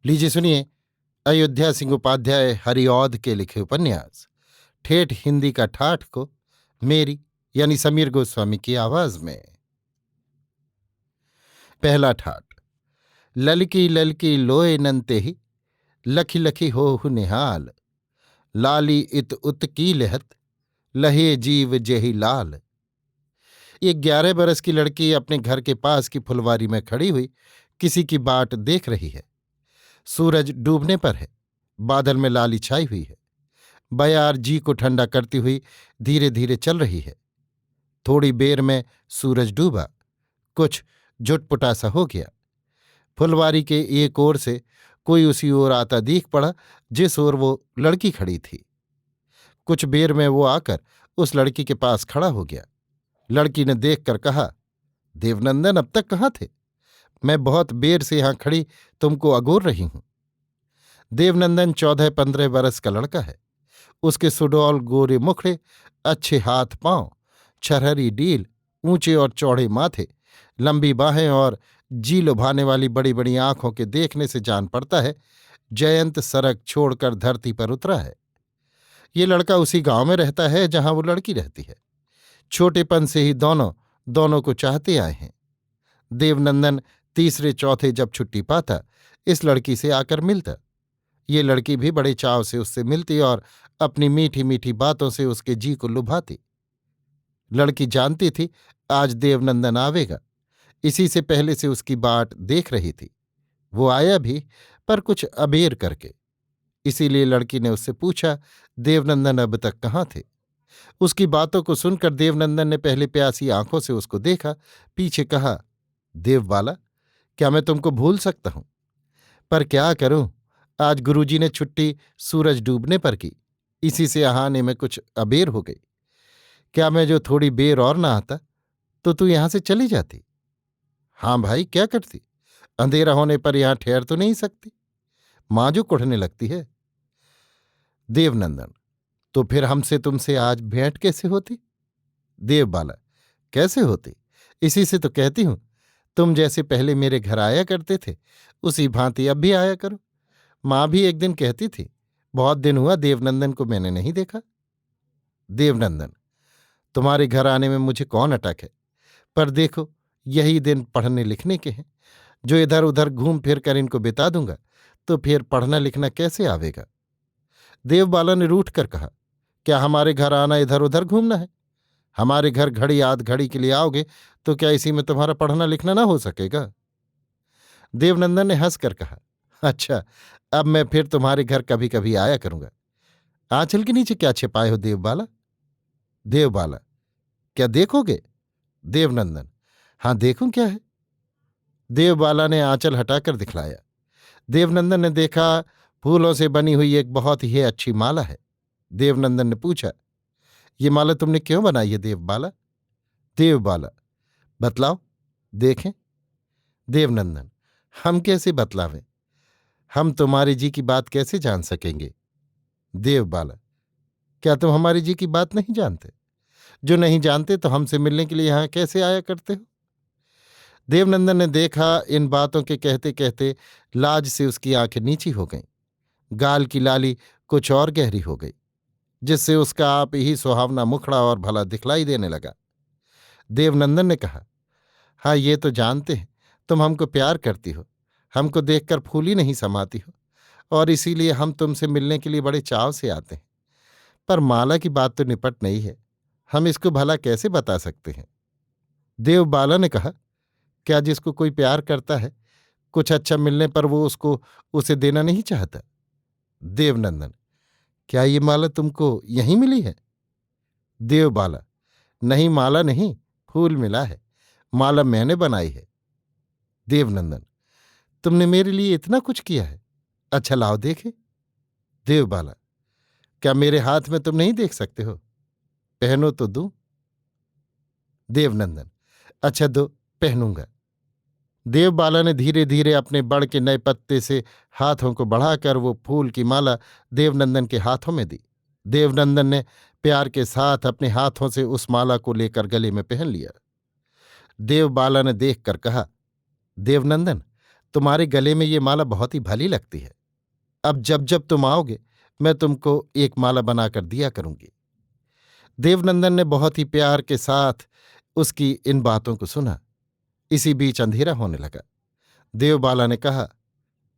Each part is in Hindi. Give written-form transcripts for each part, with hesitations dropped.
लीजिए सुनिए। अयोध्या सिंह उपाध्याय हरिऔध के लिखे उपन्यास ठेठ हिंदी का ठाठ को मेरी यानी समीर गोस्वामी की आवाज में। पहला ठाठ। ललकी ललकी लोए ननते ही लखी लखी होहु निहाल। लाली इत उत की लहत लहे जीव जेहि लाल। एक 11 बरस की लड़की अपने घर के पास की फुलवारी में खड़ी हुई किसी की बाट देख रही है। सूरज डूबने पर है। बादल में लाली छाई हुई है। बयार जी को ठंडा करती हुई धीरे धीरे चल रही है। थोड़ी देर में सूरज डूबा। कुछ जुटपुटा सा हो गया। फुलवारी के एक ओर से कोई उसी ओर आता दिख पड़ा जिस ओर वो लड़की खड़ी थी। कुछ देर में वो आकर उस लड़की के पास खड़ा हो गया। लड़की ने देखकर कहा, देवनंदन अब तक कहाँ थे? मैं बहुत देर से यहां खड़ी तुमको अगोर रही हूं। देवनंदन 14-15 बरस का लड़का है। उसके सुडौल गोरे मुखड़े, अच्छे हाथ पांव, छरहरी डील, ऊंचे और चौड़े माथे, लंबी बाहें और जी लुभाने वाली बड़ी बड़ी आंखों के देखने से जान पड़ता है जयंत सड़क छोड़कर धरती पर उतरा है। ये लड़का उसी गांव में रहता है जहां वो लड़की रहती है। छोटेपन से ही दोनों दोनों को चाहते आए हैं। देवनंदन तीसरे चौथे जब छुट्टी पाता इस लड़की से आकर मिलता। ये लड़की भी बड़े चाव से उससे मिलती और अपनी मीठी मीठी बातों से उसके जी को लुभाती। लड़की जानती थी आज देवनंदन आवेगा, इसी से पहले से उसकी बाट देख रही थी। वो आया भी, पर कुछ अबेर करके। इसीलिए लड़की ने उससे पूछा, देवनंदन अब तक कहाँ थे? उसकी बातों को सुनकर देवनंदन ने पहले प्यासी आंखों से उसको देखा, पीछे कहा, देवबाला, क्या मैं तुमको भूल सकता हूं? पर क्या करूं, आज गुरुजी ने छुट्टी सूरज डूबने पर की, इसी से यहाँ आने में कुछ अबेर हो गई। क्या मैं जो थोड़ी बेर और ना आता तो तू यहां से चली जाती? हाँ भाई, क्या करती? अंधेरा होने पर यहां ठहर तो नहीं सकती। मां जो कुढ़ने लगती है। देवनंदन, तो फिर हमसे तुमसे आज भेंट कैसे होती? देवबाला, कैसे होती? इसी से तो कहती हूं, तुम जैसे पहले मेरे घर आया करते थे उसी भांति अब भी आया करो। मां भी एक दिन कहती थी, बहुत दिन हुआ देवनंदन को मैंने नहीं देखा। देवनंदन, तुम्हारे घर आने में मुझे कौन अटक है? पर देखो, यही दिन पढ़ने लिखने के हैं। जो इधर उधर घूम फिर कर इनको बिता दूंगा तो फिर पढ़ना लिखना कैसे आवेगा? देवबाला ने रूठ कर कहा, क्या हमारे घर आना इधर उधर घूमना है? हमारे घर घड़ी आध घड़ी के लिए आओगे तो क्या इसी में तुम्हारा पढ़ना लिखना ना हो सकेगा? देवनंदन ने हंसकर कहा, अच्छा, अब मैं फिर तुम्हारे घर कभी कभी आया करूंगा। आंचल के नीचे क्या छिपाए हो देवबाला? देवबाला, क्या देखोगे? देवनंदन, हाँ, देखूं क्या है? देवबाला ने आंचल हटाकर दिखलाया। देवनंदन ने देखा, फूलों से बनी हुई एक बहुत ही अच्छी माला है। देवनंदन ने पूछा, ये माला तुमने क्यों बनाई है देवबाला? देवबाला, बतलाओ, देखें। देवनंदन, हम कैसे बतलावें? हम तुम्हारे जी की बात कैसे जान सकेंगे? देवबाला, क्या तुम हमारी जी की बात नहीं जानते? जो नहीं जानते तो हमसे मिलने के लिए यहां कैसे आया करते हो? देवनंदन ने देखा, इन बातों के कहते कहते लाज से उसकी आंखें नीची हो गईं। गाल की लाली कुछ और गहरी हो गई, जिससे उसका आप ही सुहावना मुखड़ा और भला दिखलाई देने लगा। देवनंदन ने कहा, हाँ, ये तो जानते हैं तुम हमको प्यार करती हो, हमको देखकर फूली नहीं समाती हो, और इसीलिए हम तुमसे मिलने के लिए बड़े चाव से आते हैं। पर माला की बात तो निपट नहीं है, हम इसको भला कैसे बता सकते हैं? देवबाला ने कहा, क्या जिसको कोई प्यार करता है, कुछ अच्छा मिलने पर वो उसको उसे देना नहीं चाहता? देवनंदन, क्या ये माला तुमको यहीं मिली है? देवबाला, नहीं, माला नहीं, फूल मिला है। माला मैंने बनाई है। देवनंदन, तुमने मेरे लिए इतना कुछ किया है? अच्छा, लाओ देखे। देवबाला, क्या मेरे हाथ में तुम नहीं देख सकते हो? पहनो तो दूं? देवनंदन, अच्छा दो, पहनूंगा। देवबाला ने धीरे धीरे अपने बड़ के नए पत्ते से हाथों को बढ़ाकर वो फूल की माला देवनंदन के हाथों में दी। देवनंदन ने प्यार के साथ अपने हाथों से उस माला को लेकर गले में पहन लिया। देवबाला ने देखकर कहा, देवनंदन, तुम्हारे गले में ये माला बहुत ही भली लगती है। अब जब जब तुम आओगे मैं तुमको एक माला बनाकर दिया करूंगी। देवनंदन ने बहुत ही प्यार के साथ उसकी इन बातों को सुना। इसी बीच अंधेरा होने लगा। देवबाला ने कहा,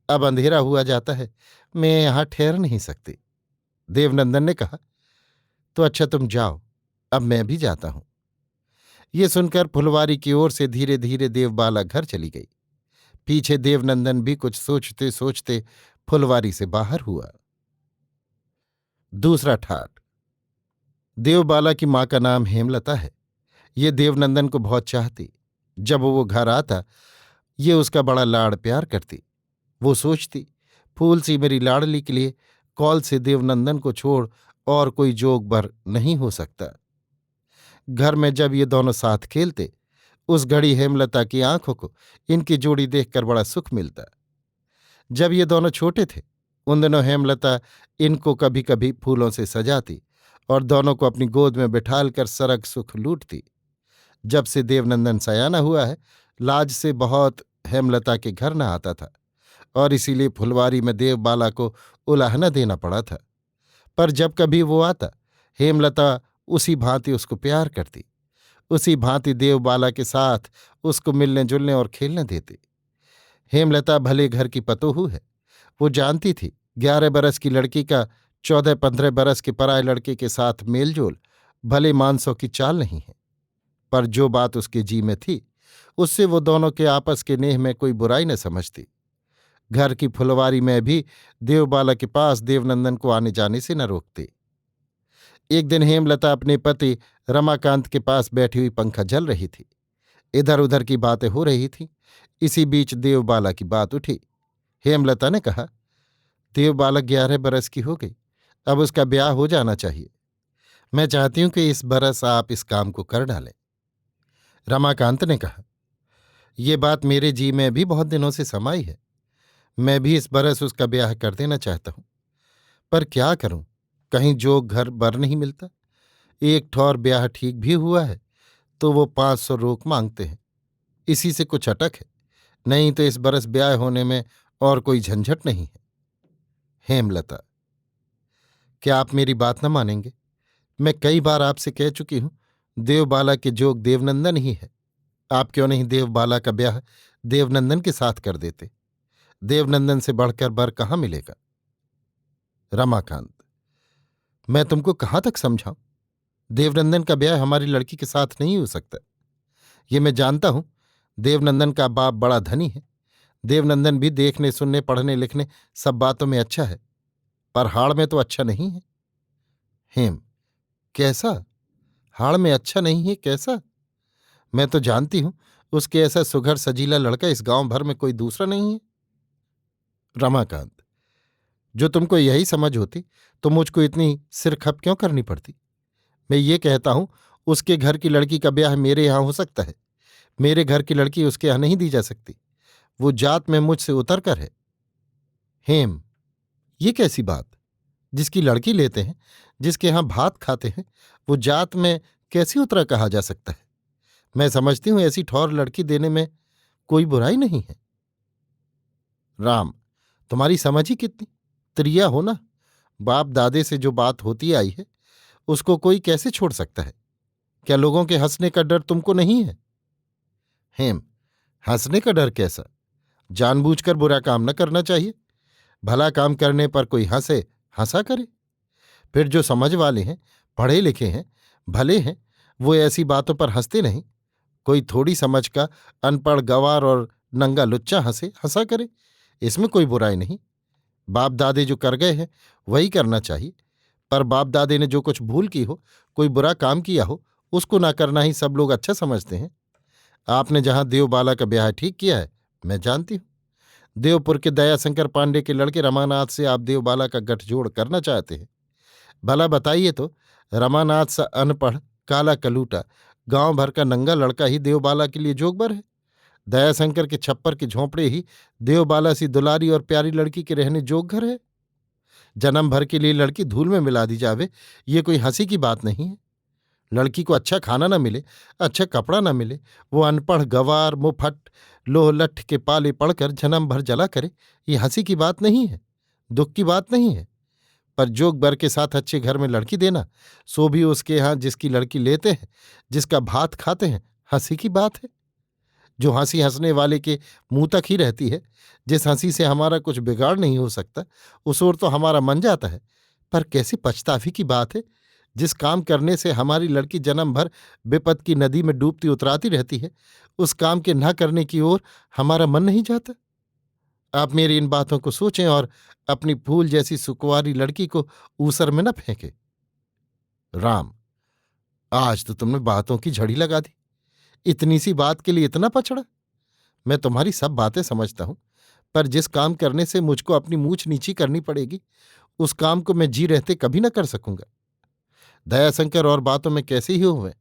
अब अंधेरा हुआ जाता है, मैं यहां ठहर नहीं सकती। देवनंदन ने कहा, तो अच्छा तुम जाओ, अब मैं भी जाता हूं। ये सुनकर फुलवारी की ओर से धीरे धीरे देवबाला घर चली गई। पीछे देवनंदन भी कुछ सोचते सोचते फुलवारी से बाहर हुआ। दूसरा ठाट। देवबाला की मां का नाम हेमलता है। ये देवनंदन को बहुत चाहती। जब वो घर आता ये उसका बड़ा लाड़ प्यार करती। वो सोचती, फूल सी मेरी लाडली के लिए कौल से देवनंदन को छोड़ और कोई जोग बर नहीं हो सकता। घर में जब ये दोनों साथ खेलते उस घड़ी हेमलता की आंखों को इनकी जोड़ी देखकर बड़ा सुख मिलता। जब ये दोनों छोटे थे उन दिनों हेमलता इनको कभी कभी फूलों से सजाती और दोनों को अपनी गोद में बिठालकर सरग सुख लूटती। जब से देवनंदन सयाना हुआ है लाज से बहुत हेमलता के घर न आता था और इसीलिए फुलवारी में देवबाला को उलाहना देना पड़ा था। पर जब कभी वो आता हेमलता उसी भांति उसको प्यार करती, उसी भांति देवबाला के साथ उसको मिलने जुलने और खेलने देती। हेमलता भले घर की पतोहू है। वो जानती थी 11 बरस की लड़की का 14-15 बरस के पराये लड़के के साथ मेलजोल भले मानसों की चाल नहीं है। पर जो बात उसके जी में थी उससे वो दोनों के आपस के नेह में कोई बुराई न समझती। घर की फुलवारी में भी देवबाला के पास देवनंदन को आने जाने से न रोकते। एक दिन हेमलता अपने पति रमाकांत के पास बैठी हुई पंखा जल रही थी। इधर उधर की बातें हो रही थीं। इसी बीच देवबाला की बात उठी। हेमलता ने कहा, देवबाला 11 बरस की हो गई, अब उसका ब्याह हो जाना चाहिए। मैं चाहती हूं कि इस बरस आप इस काम को कर डालें। रमाकांत ने कहा, ये बात मेरे जी में भी बहुत दिनों से समाई है। मैं भी इस बरस उसका ब्याह कर देना चाहता हूं, पर क्या करूं, कहीं जो घर बर नहीं मिलता। एक ठौर ब्याह ठीक भी हुआ है तो वो 500 रोक मांगते हैं। इसी से कुछ अटक है, नहीं तो इस बरस ब्याह होने में और कोई झंझट नहीं है। हेमलता, क्या आप मेरी बात न मानेंगे? मैं कई बार आपसे कह चुकी हूं देवबाला के जोग देवनंदन ही है। आप क्यों नहीं देवबाला का ब्याह देवनंदन के साथ कर देते? देवनंदन से बढ़कर बर कहाँ मिलेगा? रमाकांत, मैं तुमको कहाँ तक समझाऊं? देवनंदन का ब्याह हमारी लड़की के साथ नहीं हो सकता। ये मैं जानता हूं देवनंदन का बाप बड़ा धनी है। देवनंदन भी देखने सुनने पढ़ने लिखने सब बातों में अच्छा है, पर हाड़ में तो अच्छा नहीं है। हेम, कैसा? हाड़ में अच्छा नहीं है कैसा? मैं तो जानती हूं उसके ऐसा सुघर सजीला लड़का इस गांव भर में कोई दूसरा नहीं है। रमाकांत, जो तुमको यही समझ होती तो मुझको इतनी सिरखप क्यों करनी पड़ती? मैं ये कहता हूं उसके घर की लड़की का ब्याह मेरे यहां हो सकता है, मेरे घर की लड़की उसके यहां नहीं दी जा सकती। वो जात में मुझसे उतर कर है। हेम, ये कैसी बात? जिसकी लड़की लेते हैं, जिसके यहां भात खाते हैं, वो जात में कैसी उतरा कहा जा सकता है? मैं समझती हूं ऐसी ठौर लड़की देने में कोई बुराई नहीं है। राम, तुम्हारी समझ ही कितनी त्रिया हो ना। बाप दादे से जो बात होती आई है उसको कोई कैसे छोड़ सकता है? क्या लोगों के हंसने का डर तुमको नहीं है? हेम, हंसने का डर कैसा? जानबूझकर बुरा काम न करना चाहिए। भला काम करने पर कोई हंसे, हंसा करे। फिर जो समझ वाले हैं, पढ़े लिखे हैं, भले हैं, वो ऐसी बातों पर हंसते नहीं। कोई थोड़ी समझ का अनपढ़ गवार और नंगा लुच्चा हंसे, हंसा करे, इसमें कोई बुराई नहीं। बाप दादे जो कर गए हैं वही करना चाहिए। पर बाप दादे ने जो कुछ भूल की हो, कोई बुरा काम किया हो, उसको ना करना ही सब लोग अच्छा समझते हैं। आपने जहां देवबाला का ब्याह ठीक किया है मैं जानती हूं। देवपुर के दयाशंकर पांडे के लड़के रमानाथ से आप देवबाला का गठजोड़ करना चाहते हैं। भला बताइए तो, रमानाथ सा अनपढ़ काला कलूटा गांव भर का नंगा लड़का ही देवबाला के लिए जोगबर है? दयाशंकर के छप्पर के झोंपड़े ही देवबाला सी दुलारी और प्यारी लड़की के रहने जोग घर है? जन्म भर के लिए लड़की धूल में मिला दी जावे, ये कोई हंसी की बात नहीं है। लड़की को अच्छा खाना न मिले, अच्छा कपड़ा न मिले, वो अनपढ़ गवार मुफट लोह लठ के पाले पड़कर जन्म भर जला करे, ये हंसी की बात नहीं है, दुख की बात नहीं है। पर जोग बर के साथ अच्छे घर में लड़की देना, सो भी उसके यहाँ जिसकी लड़की लेते हैं, जिसका भात खाते हैं, हंसी की बात है। जो हंसी हंसने वाले के मुंह तक ही रहती है, जिस हंसी से हमारा कुछ बिगाड़ नहीं हो सकता, उस ओर तो हमारा मन जाता है। पर कैसी पछतावी की बात है, जिस काम करने से हमारी लड़की जन्म भर विपद की नदी में डूबती उतराती रहती है, उस काम के न करने की ओर हमारा मन नहीं जाता। आप मेरी इन बातों को सोचें और अपनी फूल जैसी सुकुमारी लड़की को ऊसर में न फेंके। राम, आज तो तुमने बातों की झड़ी लगा दी। इतनी सी बात के लिए इतना पछड़ा? मैं तुम्हारी सब बातें समझता हूं, पर जिस काम करने से मुझको अपनी मूछ नीची करनी पड़ेगी, उस काम को मैं जी रहते कभी न कर सकूंगा। दयाशंकर और बातों में कैसे ही हुए,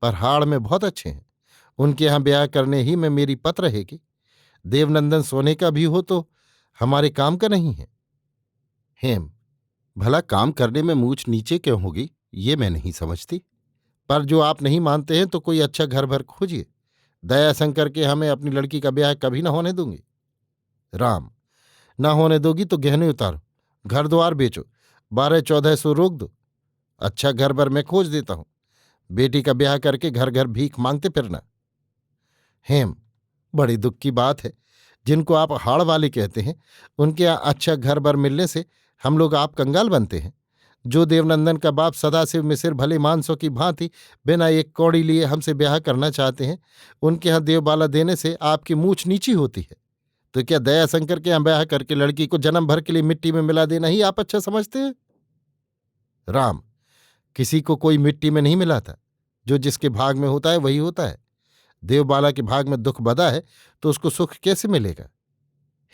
पर हाड़ में बहुत अच्छे हैं। उनके यहां ब्याह करने ही में मेरी पत रहेगी। देवनंदन सोने का भी हो तो हमारे काम का नहीं है। हेम, भला काम करने में मूछ नीचे क्यों होगी, ये मैं नहीं समझती। पर जो आप नहीं मानते हैं तो कोई अच्छा घर भर खोजिए। दयाशंकर के हमें अपनी लड़की का ब्याह कभी न होने दूंगी। राम, न होने दोगी तो गहने उतारो, घर द्वार बेचो, 12-1400 रोक दो। अच्छा घर भर मैं खोज देता हूं। बेटी का ब्याह करके घर घर भीख मांगते फिरना। हेम, बड़ी दुख की बात है, जिनको आप हाड़ वाले कहते हैं, उनके यहाँ अच्छा घर भर मिलने से हम लोग आप कंगाल बनते हैं। जो देवनंदन का बाप सदाशिव मिसिर भले मानसों की भांति बिना एक कौड़ी लिए हमसे ब्याह करना चाहते हैं, उनके यहाँ देवबाला देने से आपकी मूछ नीची होती है। तो क्या दयाशंकर के यहाँ ब्याह करके लड़की को जन्म भर के लिए मिट्टी में मिला देना ही आप अच्छा समझते हैं? राम, किसी को कोई मिट्टी में नहीं मिलाता। जो जिसके भाग में होता है वही होता है। देवबाला के भाग में दुख बदा है तो उसको सुख कैसे मिलेगा?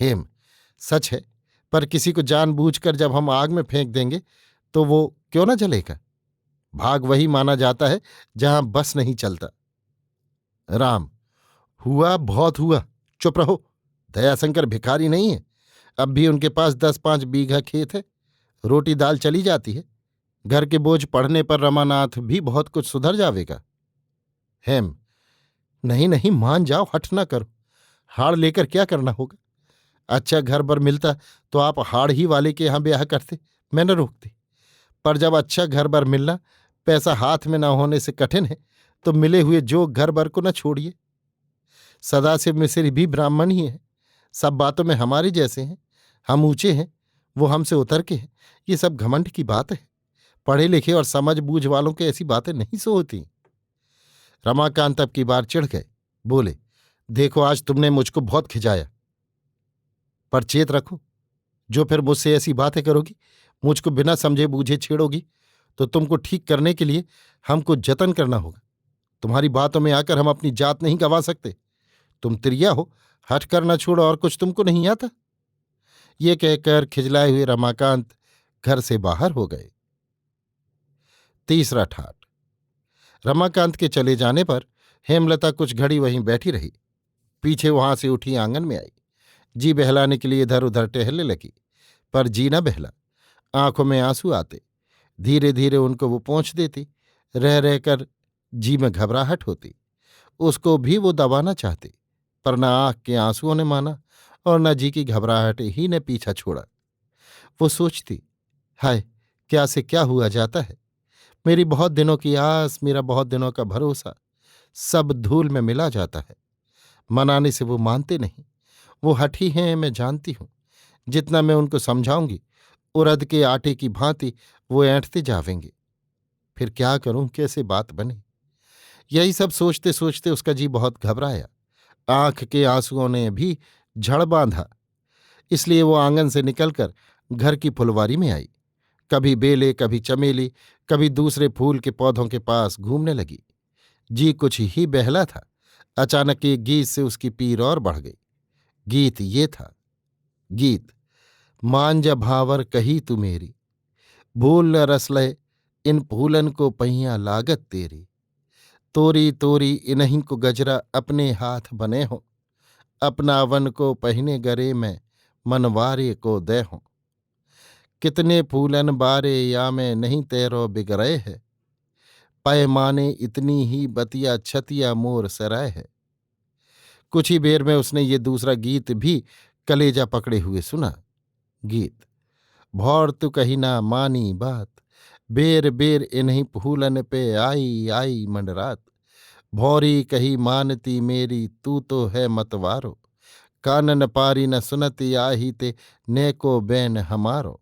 हेम, सच है, पर किसी को जानबूझकर जब हम आग में फेंक देंगे तो वो क्यों न जलेगा? भाग वही माना जाता है जहां बस नहीं चलता। राम, हुआ बहुत हुआ, चुप रहो। दयाशंकर भिखारी नहीं है। अब भी उनके पास 10-5 बीघा खेत है, रोटी दाल चली जाती है। घर के बोझ पड़ने पर रमानाथ भी बहुत कुछ सुधर जावेगा। हेम, नहीं नहीं, मान जाओ, हठ ना करो। हाड़ लेकर क्या करना होगा? अच्छा घर पर मिलता तो आप हाड़ ही वाले के यहां ब्याह करते, मैं न रोकती। पर जब अच्छा घर बर मिलना पैसा हाथ में न होने से कठिन है, तो मिले हुए जो घर बर को न छोड़िए। सदाशिव मिश्र भी ब्राह्मण ही है, सब बातों में हमारे जैसे हैं। हम ऊंचे हैं, वो हमसे उतर के हैं, ये सब घमंड की बात है। पढ़े लिखे और समझ बूझ वालों के ऐसी बातें नहीं सो होती। रमाकांत अब की बार चिढ़ गए, बोले, देखो आज तुमने मुझको बहुत खिजाया, पर चेत रखो, जो फिर मुझसे ऐसी बातें करोगी, मुझको बिना समझे बूझे छेड़ोगी, तो तुमको ठीक करने के लिए हमको जतन करना होगा। तुम्हारी बातों में आकर हम अपनी जात नहीं गंवा सकते। तुम तिरिया हो, हट कर न छोड़ो, और कुछ तुमको नहीं आता। ये कहकर खिजलाए हुए रमाकांत घर से बाहर हो गए। तीसरा ठाट। रमाकांत के चले जाने पर हेमलता कुछ घड़ी वहीं बैठी रही। पीछे वहां से उठी आंगन में आई। जी बहलाने के लिए इधर उधर टहलने लगी, पर जी न बहला। आंखों में आंसू आते, धीरे धीरे उनको वो पोंछ देती। रह रहकर जी में घबराहट होती। उसको भी वो दबाना चाहती, पर न आंख के आंसुओं ने माना और न जी की घबराहट ही ने पीछा छोड़ा। वो सोचती, हाय, क्या से क्या हुआ जाता है। मेरी बहुत दिनों की आस, मेरा बहुत दिनों का भरोसा, सब धूल में मिला जाता है। मनाने से वो मानते नहीं। वो हठी हैं, मैं जानती हूं। जितना मैं उनको समझाऊंगी, उड़द के आटे की भांति वो ऐंठते जावेंगे। फिर क्या करूं, कैसे बात बने? यही सब सोचते सोचते उसका जी बहुत घबराया। आंख के आंसुओं ने भी झड़ बांधा। इसलिए वो आंगन से निकलकर घर की फुलवारी में आई। कभी बेले, कभी चमेली, कभी दूसरे फूल के पौधों के पास घूमने लगी। जी कुछ ही बहला था। अचानक एक गीत से उसकी पीर और बढ़ गई। गीत ये था। गीत, मान जा भावर कही तू मेरी, भूल न रसलय इन फूलन को पहिया लागत तेरी। तोरी तोरी इन्हीं को गजरा अपने हाथ बने हों, अपना वन को पहिने गरे में मनवारे को दे हों। कितने फूलन बारे या में नहीं तेरो बिगड़े है, पैमाने इतनी ही बतिया छतिया मोर सराय है। कुछ ही देर में उसने ये दूसरा गीत भी कलेजा पकड़े हुए सुना। गीत। भौर तू कही ना मानी बात, बेर बेर इन्हीं फूलन पे आई आई मंडरात। भौरी कही मानती मेरी तू तो है मतवारो, कानन पारी न सुनती आही ते नेको बैन हमारो।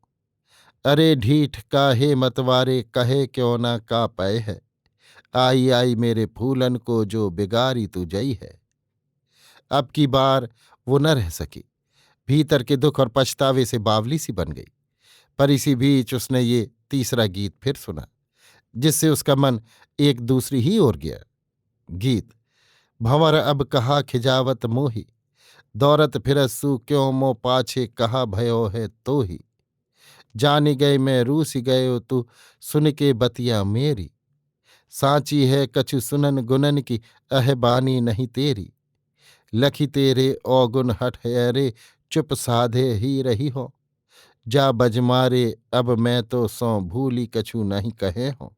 अरे ढीठ काहे मतवारे कहे क्यों ना का पय है, आई आई मेरे फूलन को जो बिगारी तू जई है। अब की बार वो न रह सकी, भीतर के दुख और पछतावे से बावली सी बन गई। पर इसी बीच उसने ये तीसरा गीत फिर सुना, जिससे उसका मन एक दूसरी ही ओर गया। गीत। भंवर अब कहा खिजावत मोही, दौरत फिरस्सु क्यों मो पाछे कहा भयो है तो ही। जानी गए मैं रूसी गयो तू सुन के बतिया मेरी, सांची है कछु सुनन गुनन की अहबानी नहीं तेरी। लखी तेरे औगुन हठ है रे चुप साधे ही रही हो, जा बज मारे अब मैं तो सौ भूली कछु नहीं कहे हो।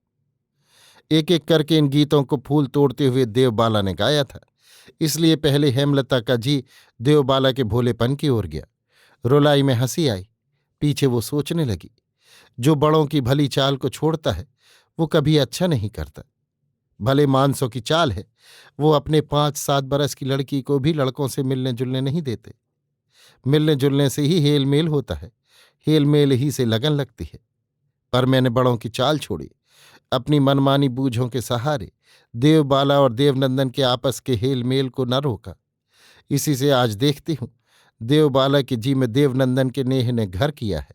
एक एक करके इन गीतों को फूल तोड़ते हुए देवबाला ने गाया था, इसलिए पहले हेमलता का जी देवबाला के भोलेपन की ओर गया। रुलाई में हंसी आई। पीछे वो सोचने लगी, जो बड़ों की भली चाल को छोड़ता है वो कभी अच्छा नहीं करता। भले मानसों की चाल है, वो अपने 5-7 बरस की लड़की को भी लड़कों से मिलने जुलने नहीं देते। मिलने जुलने से ही हेल मेल होता है, हेल मेल ही से लगन लगती है। पर मैंने बड़ों की चाल छोड़ी, अपनी मनमानी बूझों के सहारे देवबाला और देवनंदन के आपस के हेल मेल को न रोका। इसी से आज देखती हूं देवबाला के जी में देवनंदन के नेह ने घर किया है,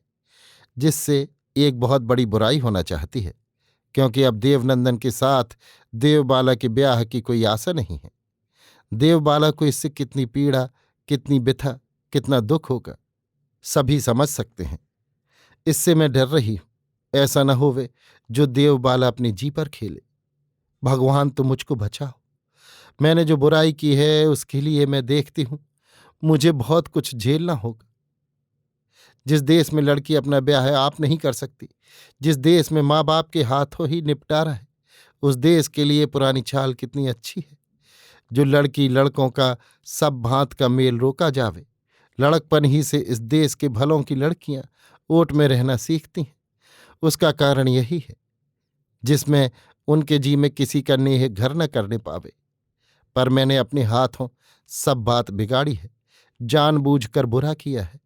जिससे एक बहुत बड़ी बुराई होना चाहती है, क्योंकि अब देवनंदन के साथ देवबाला के ब्याह की कोई आशा नहीं है। देवबाला को इससे कितनी पीड़ा, कितनी बिथा, कितना दुख होगा, सभी समझ सकते हैं। इससे मैं डर रही हूं, ऐसा न होवे जो देवबाला अपनी जी पर खेले। भगवान तुम मुझको बचाओ। मैंने जो बुराई की है उसके लिए मैं देखती हूं मुझे बहुत कुछ झेलना होगा। जिस देश में लड़की अपना ब्याह है आप नहीं कर सकती, जिस देश में माँ बाप के हाथों ही निपटारा है, उस देश के लिए पुरानी चाल कितनी अच्छी है। जो लड़की लड़कों का सब भांत का मेल रोका जावे, लड़कपन ही से इस देश के भलों की लड़कियां ओट में रहना सीखती हैं। उसका कारण यही है, जिसमें उनके जी में किसी का नेह घर न करने पावे। पर मैंने अपने हाथों सब बात बिगाड़ी है, जानबूझकर बुरा किया है।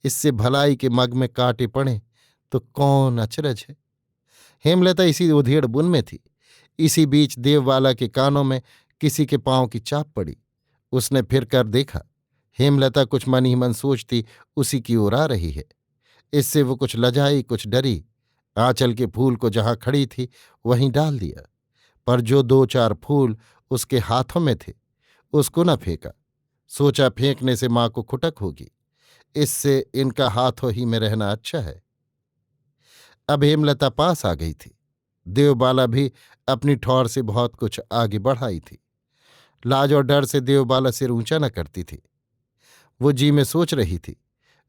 इससे भलाई के मग में कांटे पड़े तो कौन अचरज है। हेमलता इसी उधेड़ बुन में थी। इसी बीच देववाला के कानों में किसी के पांव की चाप पड़ी। उसने फिर कर देखा, हेमलता कुछ मन ही मन सोचती उसी की ओर आ रही है। इससे वो कुछ लजाई, कुछ डरी। आंचल के फूल को जहां खड़ी थी वहीं डाल दिया, पर जो 2-4 फूल उसके हाथों में थे उसको न फेंका। सोचा फेंकने से मां को खुटक होगी, इससे इनका हाथों ही में रहना अच्छा है। अब हेमलता पास आ गई थी। देवबाला भी अपनी ठौर से बहुत कुछ आगे बढ़ाई थी। लाज और डर से देवबाला सिर ऊंचा न करती थी। वो जी में सोच रही थी,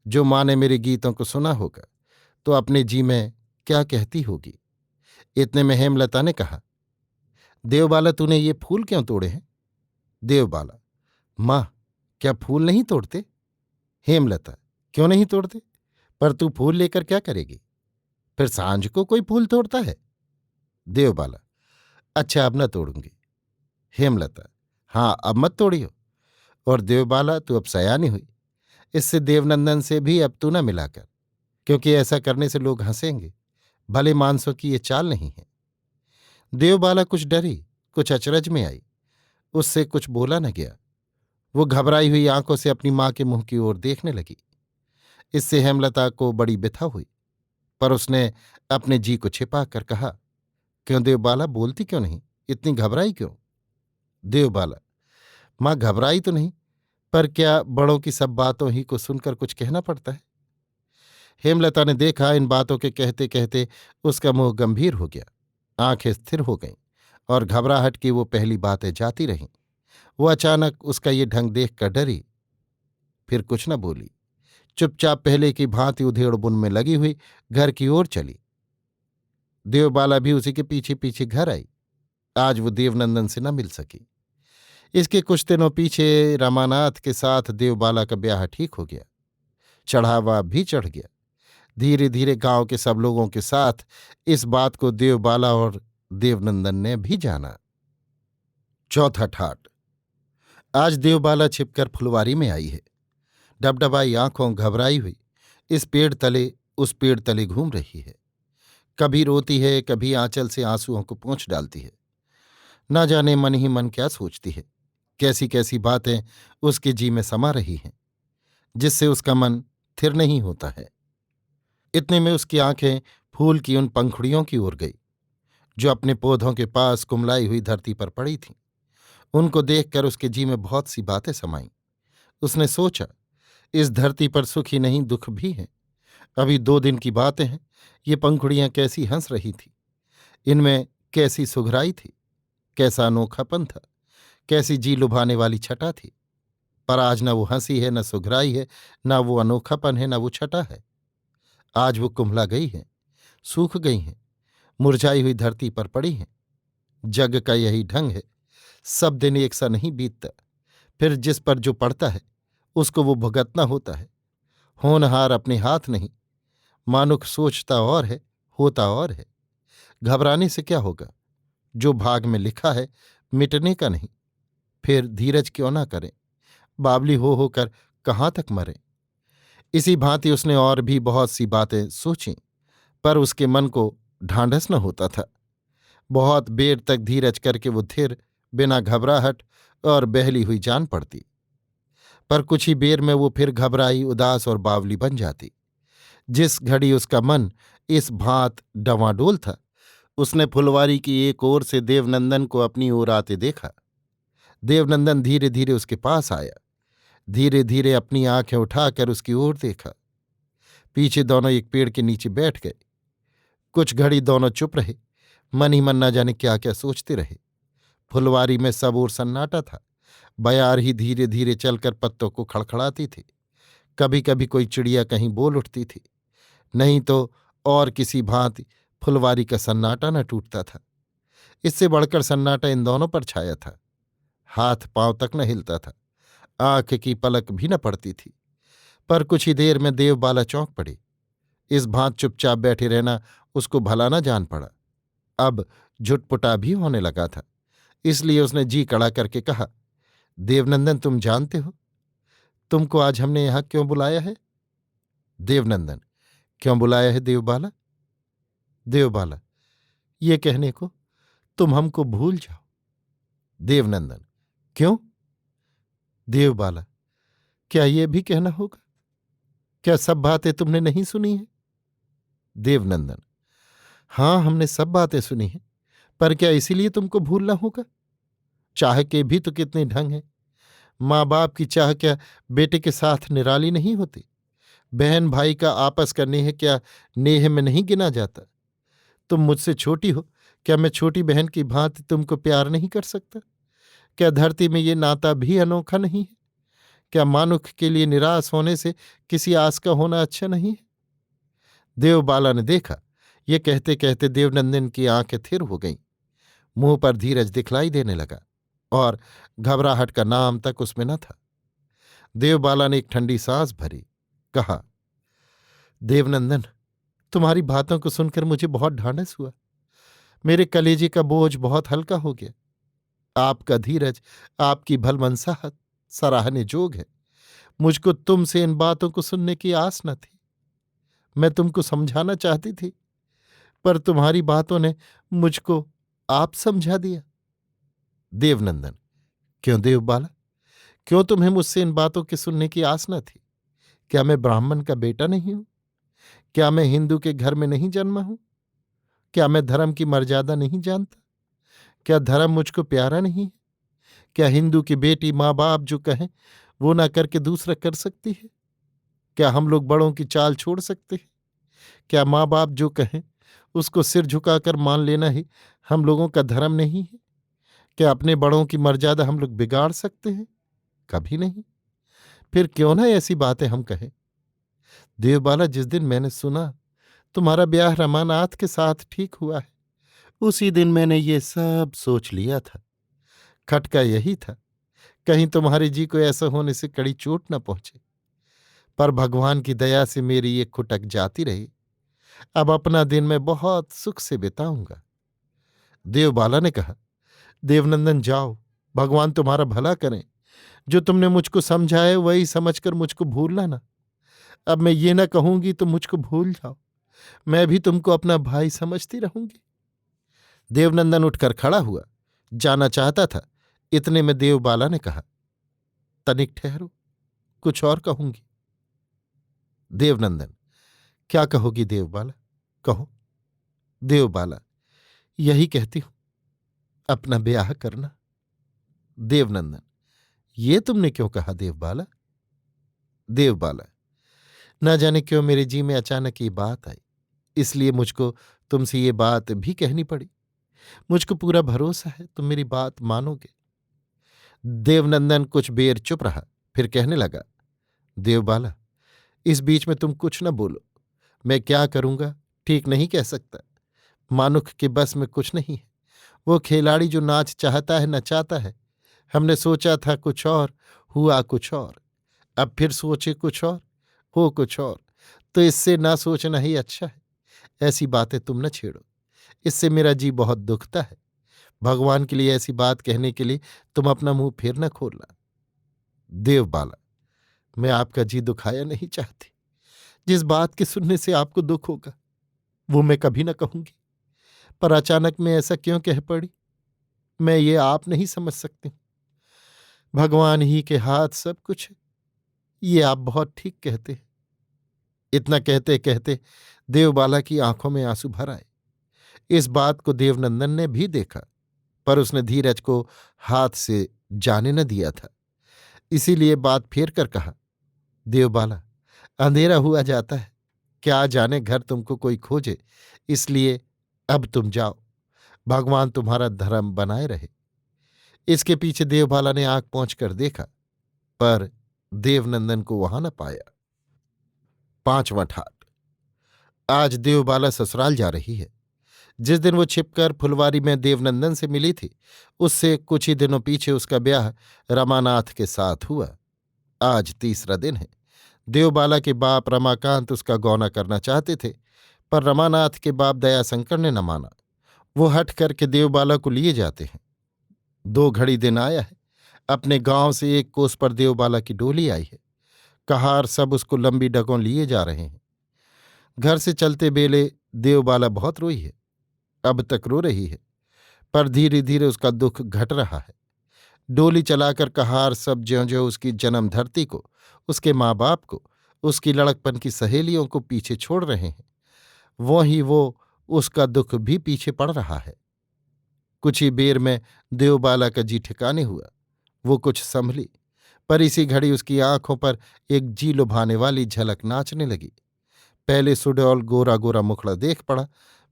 जो माँ ने मेरे गीतों को सुना होगा तो अपने जी में क्या कहती होगी। इतने में हेमलता ने कहा, देवबाला तूने ये फूल क्यों तोड़े हैं? देवबाला, माँ क्या फूल नहीं तोड़ते? हेमलता, क्यों नहीं तोड़ते? पर तू फूल लेकर क्या करेगी? फिर सांझ को कोई फूल तोड़ता है? देवबाला, अच्छा अब न तोड़ूंगी। हेमलता, हाँ अब मत तोड़ियो। और देवबाला तू अब सयानी हुई, इससे देवनंदन से भी अब तू न मिला कर, क्योंकि ऐसा करने से लोग हंसेंगे। भले मानसों की ये चाल नहीं है। देवबाला कुछ डरी, कुछ अचरज में आई। उससे कुछ बोला न गया। वो घबराई हुई आंखों से अपनी मां के मुंह की ओर देखने लगी। इससे हेमलता को बड़ी बिथा हुई, पर उसने अपने जी को छिपा कर कहा, क्यों देवबाला बोलती क्यों नहीं? इतनी घबराई क्यों? देवबाला, मां घबराई तो नहीं, पर क्या बड़ों की सब बातों ही को सुनकर कुछ कहना पड़ता है? हेमलता ने देखा इन बातों के कहते कहते उसका मुंह गंभीर हो गया, आंखें स्थिर हो गईं और घबराहट की वो पहली बातें जाती रहीं। वो अचानक उसका ये ढंग देख कर डरी, फिर कुछ न बोली। चुपचाप पहले की भांति उधेड़ बुन में लगी हुई घर की ओर चली। देवबाला भी उसी के पीछे पीछे घर आई। आज वो देवनंदन से न मिल सकी। इसके कुछ दिनों पीछे रमानाथ के साथ देवबाला का ब्याह ठीक हो गया। चढ़ावा भी चढ़ गया। धीरे धीरे गांव के सब लोगों के साथ इस बात को देवबाला और देवनंदन ने भी जाना। चौथा ठाट। आज देवबाला छिपकर फुलवारी में आई है। डबडबाई आंखों घबराई हुई इस पेड़ तले उस पेड़ तले घूम रही है। कभी रोती है, कभी आंचल से आंसुओं को पोंछ डालती है। ना जाने मन ही मन क्या सोचती है। कैसी कैसी बातें उसके जी में समा रही हैं, जिससे उसका मन थिर नहीं होता है। इतने में उसकी आंखें फूल की उन पंखुड़ियों की ओर गई जो अपने पौधों के पास कुमलाई हुई धरती पर पड़ी थीं। उनको देखकर उसके जी में बहुत सी बातें समाईं। उसने सोचा, इस धरती पर सुख ही नहीं दुख भी है। अभी 2 दिन की बातें हैं, ये पंखुड़ियां कैसी हंस रही थी। इनमें कैसी सुघराई थी, कैसा अनोखापन था, कैसी जी लुभाने वाली छटा थी। पर आज न वो हंसी है, न सुघराई है, न वो अनोखापन है, न वो छटा है। आज वो कुम्हला गई है, सूख गई हैं, मुरझाई हुई धरती पर पड़ी हैं। जग का यही ढंग है, सब दिन एक सा नहीं बीतता। फिर जिस पर जो पड़ता है उसको वो भुगतना होता है। होनहार अपने हाथ नहीं। मानुख सोचता और है, होता और है। घबराने से क्या होगा? जो भाग में लिखा है मिटने का नहीं। फिर धीरज क्यों ना करें? बावली हो होकर कहाँ तक मरें? इसी भांति उसने और भी बहुत सी बातें सोचीं, पर उसके मन को ढांढस न होता था। बहुत देर तक धीरज करके वो थिर, बिना घबराहट और बहली हुई जान पड़ती। पर कुछ ही देर में वो फिर घबराई, उदास और बावली बन जाती। जिस घड़ी उसका मन इस भांत डवाडोल था, उसने फुलवारी की एक ओर से देवनंदन को अपनी ओर आते देखा। देवनंदन धीरे धीरे उसके पास आया, धीरे धीरे अपनी आंखें उठाकर उसकी ओर देखा। पीछे दोनों एक पेड़ के नीचे बैठ गए। कुछ घड़ी दोनों चुप रहे, मन ही मन न जाने क्या क्या सोचते रहे। फुलवारी में सब ओर सन्नाटा था। बयार ही धीरे धीरे चलकर पत्तों को खड़खड़ाती थी। कभी कभी कोई चिड़िया कहीं बोल उठती थी, नहीं तो और किसी भांति फुलवारी का सन्नाटा न टूटता था। इससे बढ़कर सन्नाटा इन दोनों पर छाया था। हाथ पांव तक न हिलता था, आंख की पलक भी न पड़ती थी। पर कुछ ही देर में देवबाला चौंक पड़ी। इस भांत चुपचाप बैठे रहना उसको भला न जान पड़ा। अब झुटपुटा भी होने लगा था। इसलिए उसने जी कड़ा करके कहा, देवनंदन, तुम जानते हो तुमको आज हमने यहां क्यों बुलाया है? देवनंदन, क्यों बुलाया है देवबाला? देवबाला, ये कहने को तुम हमको भूल जाओ। देवनंदन, क्यों? देवबाला, क्या ये भी कहना होगा? क्या सब बातें तुमने नहीं सुनी हैं? देवनंदन, हाँ, हमने सब बातें सुनी हैं, पर क्या इसीलिए तुमको भूलना होगा? चाह के भी तो कितने ढंग हैं। माँ बाप की चाह क्या बेटे के साथ निराली नहीं होती? बहन भाई का आपस का नेह क्या नेह में नहीं गिना जाता? तुम मुझसे छोटी हो, क्या मैं छोटी बहन की भांति तुमको प्यार नहीं कर सकता? क्या धरती में ये नाता भी अनोखा नहीं है? क्या मानुख के लिए निराश होने से किसी आस का होना अच्छा नहीं है? देवबाला ने देखा, ये कहते कहते देवनंदन की आंखें थिर हो गईं। मुंह पर धीरज दिखलाई देने लगा और घबराहट का नाम तक उसमें न था। देवबाला ने एक ठंडी सांस भरी, कहा, देवनंदन, तुम्हारी बातों को सुनकर मुझे बहुत ढांढस हुआ। मेरे कलेजे का बोझ बहुत हल्का हो गया। आपका धीरज, आपकी भलमनसाहत सराहने जोग है। मुझको तुमसे इन बातों को सुनने की आस न थी। मैं तुमको समझाना चाहती थी, पर तुम्हारी बातों ने मुझको आप समझा दिया। देवनंदन, क्यों देवबाला, क्यों तुम्हें मुझसे इन बातों के सुनने की आस न थी? क्या मैं ब्राह्मण का बेटा नहीं हूं? क्या मैं हिंदू के घर में नहीं जन्मा हूं? क्या मैं धर्म की मर्यादा नहीं जानता? क्या धर्म मुझको प्यारा नहीं है? क्या हिंदू की बेटी माँ बाप जो कहें वो ना करके दूसरा कर सकती है? क्या हम लोग बड़ों की चाल छोड़ सकते हैं? क्या माँ बाप जो कहें उसको सिर झुकाकर मान लेना ही हम लोगों का धर्म नहीं है? क्या अपने बड़ों की मर्यादा हम लोग बिगाड़ सकते हैं? कभी नहीं। फिर क्यों ना ऐसी बातें हम कहें? देवबाला, जिस दिन मैंने सुना तुम्हारा ब्याह रमानाथ के साथ ठीक हुआ है, उसी दिन मैंने ये सब सोच लिया था। खटका यही था कहीं तुम्हारे जी को ऐसा होने से कड़ी चोट न पहुंचे। पर भगवान की दया से मेरी ये खुटक जाती रही। अब अपना दिन मैं बहुत सुख से बिताऊंगा। देवबाला ने कहा, देवनंदन जाओ, भगवान तुम्हारा भला करें। जो तुमने मुझको समझाया वही समझकर मुझको भूलना ना। अब मैं ये ना कहूंगी तो मुझको भूल जाओ। मैं भी तुमको अपना भाई समझती रहूंगी। देवनंदन उठकर खड़ा हुआ, जाना चाहता था। इतने में देवबाला ने कहा, तनिक ठहरो, कुछ और कहूंगी। देवनंदन, क्या कहोगी देवबाला, कहो। देवबाला, यही कहती हूं, अपना ब्याह करना। देवनंदन, ये तुमने क्यों कहा देवबाला? देवबाला, न जाने क्यों मेरे जी में अचानक ये बात आई, इसलिए मुझको तुमसे ये बात भी कहनी पड़ी। मुझको पूरा भरोसा है तुम मेरी बात मानोगे। देवनंदन कुछ बेर चुप रहा, फिर कहने लगा, देवबाला, इस बीच में तुम कुछ न बोलो। मैं क्या करूंगा ठीक नहीं कह सकता। मानुख के बस में कुछ नहीं है। वो खिलाड़ी जो नाच चाहता है नचाता है। हमने सोचा था कुछ और, हुआ कुछ और। अब फिर सोचे कुछ और, हो कुछ और। तो इससे ना सोचना ही अच्छा है। ऐसी बातें तुम न छेड़ो, इससे मेरा जी बहुत दुखता है। भगवान के लिए ऐसी बात कहने के लिए तुम अपना मुंह फिर न खोलना। देवबाला, मैं आपका जी दुखाया नहीं चाहती। जिस बात के सुनने से आपको दुख होगा वो मैं कभी न कहूंगी। पर अचानक मैं ऐसा क्यों कह पड़ी, मैं ये आप नहीं समझ सकती। भगवान ही के हाथ सब कुछ है, ये आप बहुत ठीक कहते हैं। इतना कहते कहते देवबाला की आंखों में आंसू भर आए। इस बात को देवनंदन ने भी देखा, पर उसने धीरज को हाथ से जाने न दिया था। इसीलिए बात फेर कर कहा, देवबाला, अंधेरा हुआ जाता है, क्या जाने घर तुमको कोई खोजे, इसलिए अब तुम जाओ। भगवान तुम्हारा धर्म बनाए रहे। इसके पीछे देवबाला ने आंख पहुंच कर देखा, पर देवनंदन को वहां न पाया। 5वां ठाट। आज देवबाला ससुराल जा रही है। जिस दिन वो छिपकर फुलवारी में देवनंदन से मिली थी, उससे कुछ ही दिनों पीछे उसका ब्याह रमानाथ के साथ हुआ। आज तीसरा दिन है। देवबाला के बाप रमाकांत उसका गौना करना चाहते थे, पर रमानाथ के बाप दयाशंकर ने न माना। वो हट करके देवबाला को लिए जाते हैं। 2 घड़ी दिन आया है। अपने गांव से 1 कोस पर देवबाला की डोली आई है। कहार सब उसको लंबी डगों लिए जा रहे हैं। घर से चलते बेले देवबाला बहुत रोई है। अब तक रो रही है, पर धीरे धीरे उसका दुख घट रहा है। डोली चलाकर कहार सब ज्यों ज्यों उसकी जन्म धरती को, उसके माँ बाप को, उसकी लड़कपन की सहेलियों को पीछे छोड़ रहे हैं, वो उसका दुख भी पीछे पड़ रहा है। कुछ ही बेर में देवबाला का जी ठिकाने हुआ। वो कुछ संभली, पर इसी घड़ी उसकी आंखों पर एक जी लुभाने वाली झलक नाचने लगी। पहले सुडौल गोरा गोरा मुखड़ा देख पड़ा,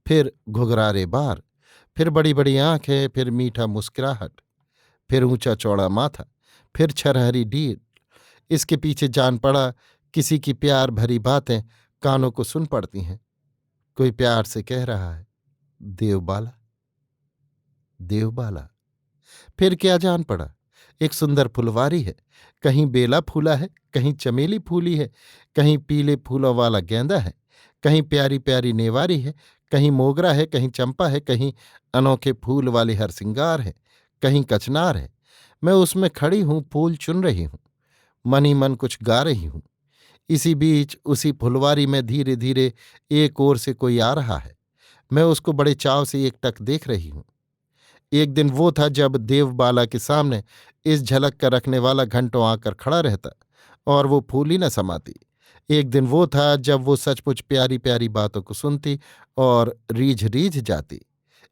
फिर घुघरारे बार, फिर बड़ी बड़ी आंखें, फिर मीठा मुस्कुराहट, फिर ऊंचा चौड़ा माथा, फिर छरहरी डील। इसके पीछे जान पड़ा किसी की प्यार भरी बातें कानों को सुन पड़ती हैं। कोई प्यार से कह रहा है, देवबाला, देवबाला। फिर क्या जान पड़ा, एक सुंदर फुलवारी है। कहीं बेला फूला है, कहीं चमेली फूली है, कहीं पीले फूलों वाला गेंदा है, कहीं प्यारी प्यारी नेवारी है, कहीं मोगरा है, कहीं चंपा है, कहीं अनोखे फूल वाले हरसिंगार है, कहीं कचनार है। मैं उसमें खड़ी हूं, फूल चुन रही हूं, मन ही मन कुछ गा रही हूं। इसी बीच उसी फुलवारी में धीरे धीरे एक ओर से कोई आ रहा है। मैं उसको बड़े चाव से एकटक देख रही हूं। एक दिन वो था जब देवबाला के सामने इस झलक का रखने वाला घंटों आकर खड़ा रहता और वो फूली न समाती। एक दिन वो था जब वो सचमुच प्यारी प्यारी बातों को सुनती और रीझ रीझ जाती।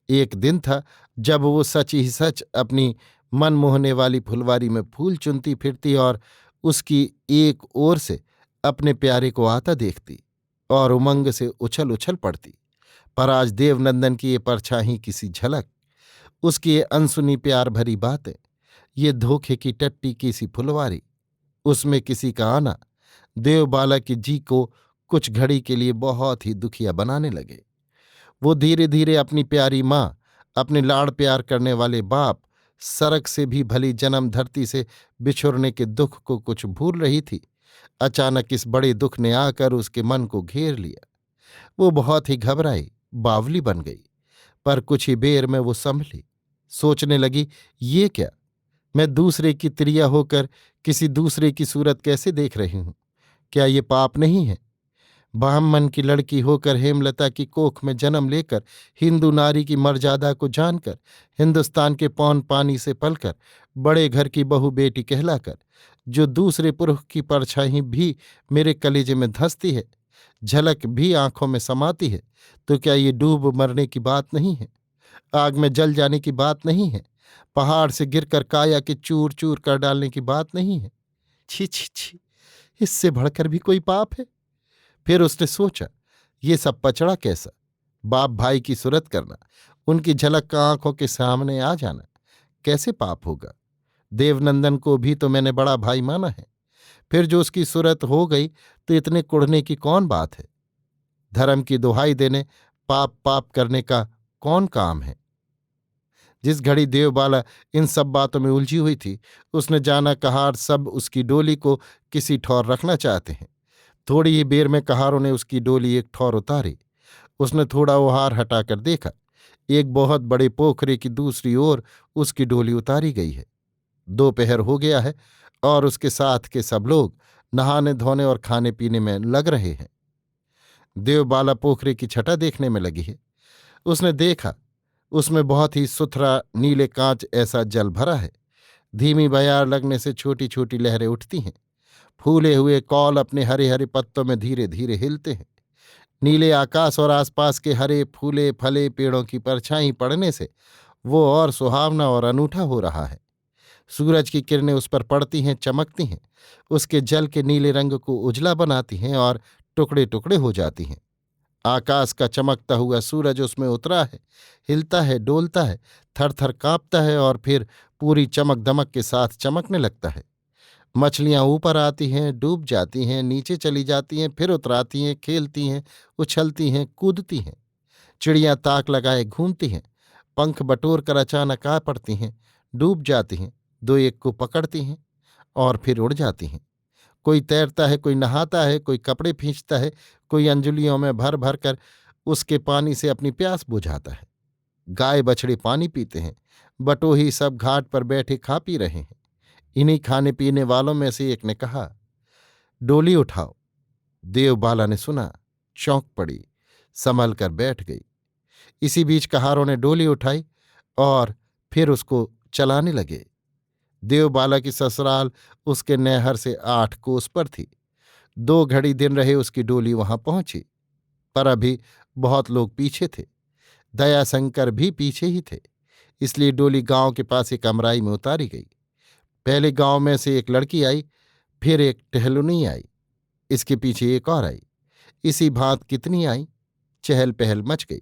एक दिन था जब वो सच ही सच अपनी मन मोहने वाली फुलवारी में फूल चुनती फिरती और उसकी एक ओर से अपने प्यारे को आता देखती और उमंग से उछल उछल पड़ती। पर आज देवनंदन की ये परछाई किसी झलक, उसकी ये अनसुनी प्यार भरी बातें, ये धोखे की टट्टी की सी फुलवारी, उसमें किसी का आना देवबाला की जी को कुछ घड़ी के लिए बहुत ही दुखिया बनाने लगे। वो धीरे धीरे अपनी प्यारी माँ, अपने लाड़ प्यार करने वाले बाप, सरक से भी भली जन्म धरती से बिछुड़ने के दुख को कुछ भूल रही थी, अचानक इस बड़े दुख ने आकर उसके मन को घेर लिया। वो बहुत ही घबराई, बावली बन गई। पर कुछ ही बेर में वो संभली। सोचने लगी, ये क्या, मैं दूसरे की तिरिया होकर किसी दूसरे की सूरत कैसे देख रही हूं? क्या ये पाप नहीं है? ब्राह्मण की लड़की होकर, हेमलता की कोख में जन्म लेकर, हिंदू नारी की मर्यादा को जानकर, हिंदुस्तान के पौन पानी से पलकर, बड़े घर की बहू बेटी कहलाकर, जो दूसरे पुरुष की परछाई भी मेरे कलेजे में धंसती है, झलक भी आंखों में समाती है, तो क्या ये डूब मरने की बात नहीं है? आग में जल जाने की बात नहीं है? पहाड़ से गिरकर काया के चूर चूर कर डालने की बात नहीं है? छी छी छी, इससे बढ़कर भी कोई पाप है? फिर उसने सोचा, ये सब पचड़ा कैसा? बाप भाई की सुरत करना, उनकी झलक का आंखों के सामने आ जाना, कैसे पाप होगा? देवनंदन को भी तो मैंने बड़ा भाई माना है। फिर जो उसकी सुरत हो गई तो इतने कुढ़ने की कौन बात है? धर्म की दुहाई देने पाप पाप करने का कौन काम है? जिस घड़ी देवबाला इन सब बातों में उलझी हुई थी, उसने जाना कहार सब उसकी डोली को किसी ठौर रखना चाहते हैं। थोड़ी ही देर में कहारों ने उसकी डोली एक ठौर उतारी। उसने थोड़ा ओहार हटाकर देखा, एक बहुत बड़े पोखरे की दूसरी ओर उसकी डोली उतारी गई है। दोपहर हो गया है और उसके साथ के सब लोग नहाने धोने और खाने पीने में लग रहे हैं। देवबाला पोखरे की छटा देखने में लगी है। उसने देखा, उसमें बहुत ही सुथरा नीले कांच ऐसा जल भरा है। धीमी बयार लगने से छोटी छोटी लहरें उठती हैं। फूले हुए कौल अपने हरे हरे पत्तों में धीरे धीरे हिलते हैं। नीले आकाश और आसपास के हरे फूले फले पेड़ों की परछाई पड़ने से वो और सुहावना और अनूठा हो रहा है। सूरज की किरणें उस पर पड़ती हैं, चमकती हैं, उसके जल के नीले रंग को उजला बनाती हैं और टुकड़े टुकड़े हो जाती हैं। आकाश का चमकता हुआ सूरज उसमें उतरा है, हिलता है, डोलता है, थर थर काँपता है और फिर पूरी चमक दमक के साथ चमकने लगता है। मछलियां ऊपर आती हैं, डूब जाती हैं, नीचे चली जाती हैं, फिर उतराती हैं, खेलती हैं, उछलती हैं, कूदती हैं। चिड़ियां ताक लगाए घूमती हैं, पंख बटोर कर अचानक आ पड़ती हैं, डूब जाती हैं, दो एक को पकड़ती हैं और फिर उड़ जाती हैं। कोई तैरता है, कोई नहाता है, कोई कपड़े खींचता है, कोई अंजुलियों में भर भर कर उसके पानी से अपनी प्यास बुझाता है। गाय बछड़े पानी पीते हैं, बटोही सब घाट पर बैठे खा पी रहे हैं। इन्हीं खाने पीने वालों में से एक ने कहा, डोली उठाओ। देवबाला ने सुना, चौंक पड़ी, संभल कर बैठ गई। इसी बीच कहारों ने डोली उठाई और फिर उसको चलाने लगे। देवबाला की ससुराल उसके नैहर से 8 कोस पर थी। 2 घड़ी दिन रहे उसकी डोली वहां पहुंची, पर अभी बहुत लोग पीछे थे। दयाशंकर भी पीछे ही थे, इसलिए डोली गांव के पास एक अमराई में उतारी गई। पहले गांव में से एक लड़की आई, फिर एक टहलुनी आई, इसके पीछे एक और आई। इसी भांत कितनी आई, चहल पहल मच गई।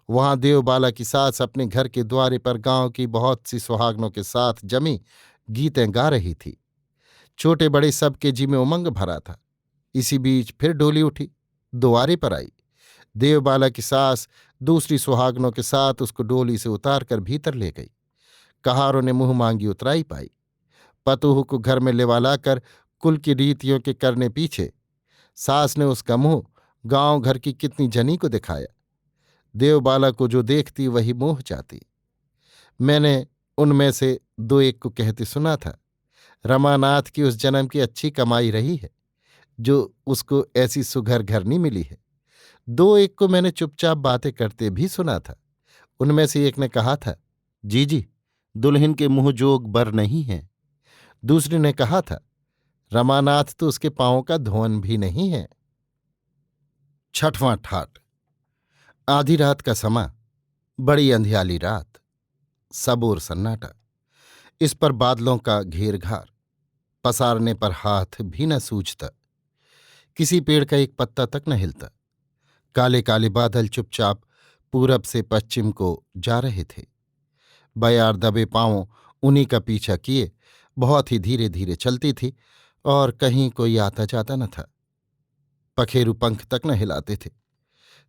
वहां देवबाला की सास अपने घर के द्वारे पर गांव की बहुत सी सुहागनों के साथ जमी गीतें गा रही थी। छोटे बड़े सबके जी में उमंग भरा था। इसी बीच फिर डोली उठी, द्वारे पर आई। देवबाला की सास दूसरी सुहागनों के साथ उसको डोली से उतार कर भीतर ले गई। कहारों ने मुंह मांगी उतराई पाई। पतोह को घर में लेवा लाकर कुल की रीतियों के करने पीछे सास ने उसका मुंह गांव घर की कितनी जनी को दिखाया। देवबाला को जो देखती वही मोह जाती। मैंने उनमें से 2 एक को कहते सुना था, रमानाथ की उस जन्म की अच्छी कमाई रही है जो उसको ऐसी सुघर घरनी मिली है। 2 एक को मैंने चुपचाप बातें करते भी सुना था। उनमें से एक ने कहा था, जी दुल्हन के मुंह जोग बर नहीं है। दूसरे ने कहा था, रमानाथ तो उसके पांवों का धोवन भी नहीं है। 6वां ठाट। आधी रात का समा, बड़ी अंधियाली रात, सबोर सन्नाटा। इस पर बादलों का घेरघार, पसारने पर हाथ भी न सूझता। किसी पेड़ का एक पत्ता तक न हिलता। काले काले बादल चुपचाप पूरब से पश्चिम को जा रहे थे। बयार दबे पांवों उन्हीं का पीछा किए बहुत ही धीरे धीरे चलती थी और कहीं कोई आता जाता न था। पखेरु पंख तक न हिलाते थे।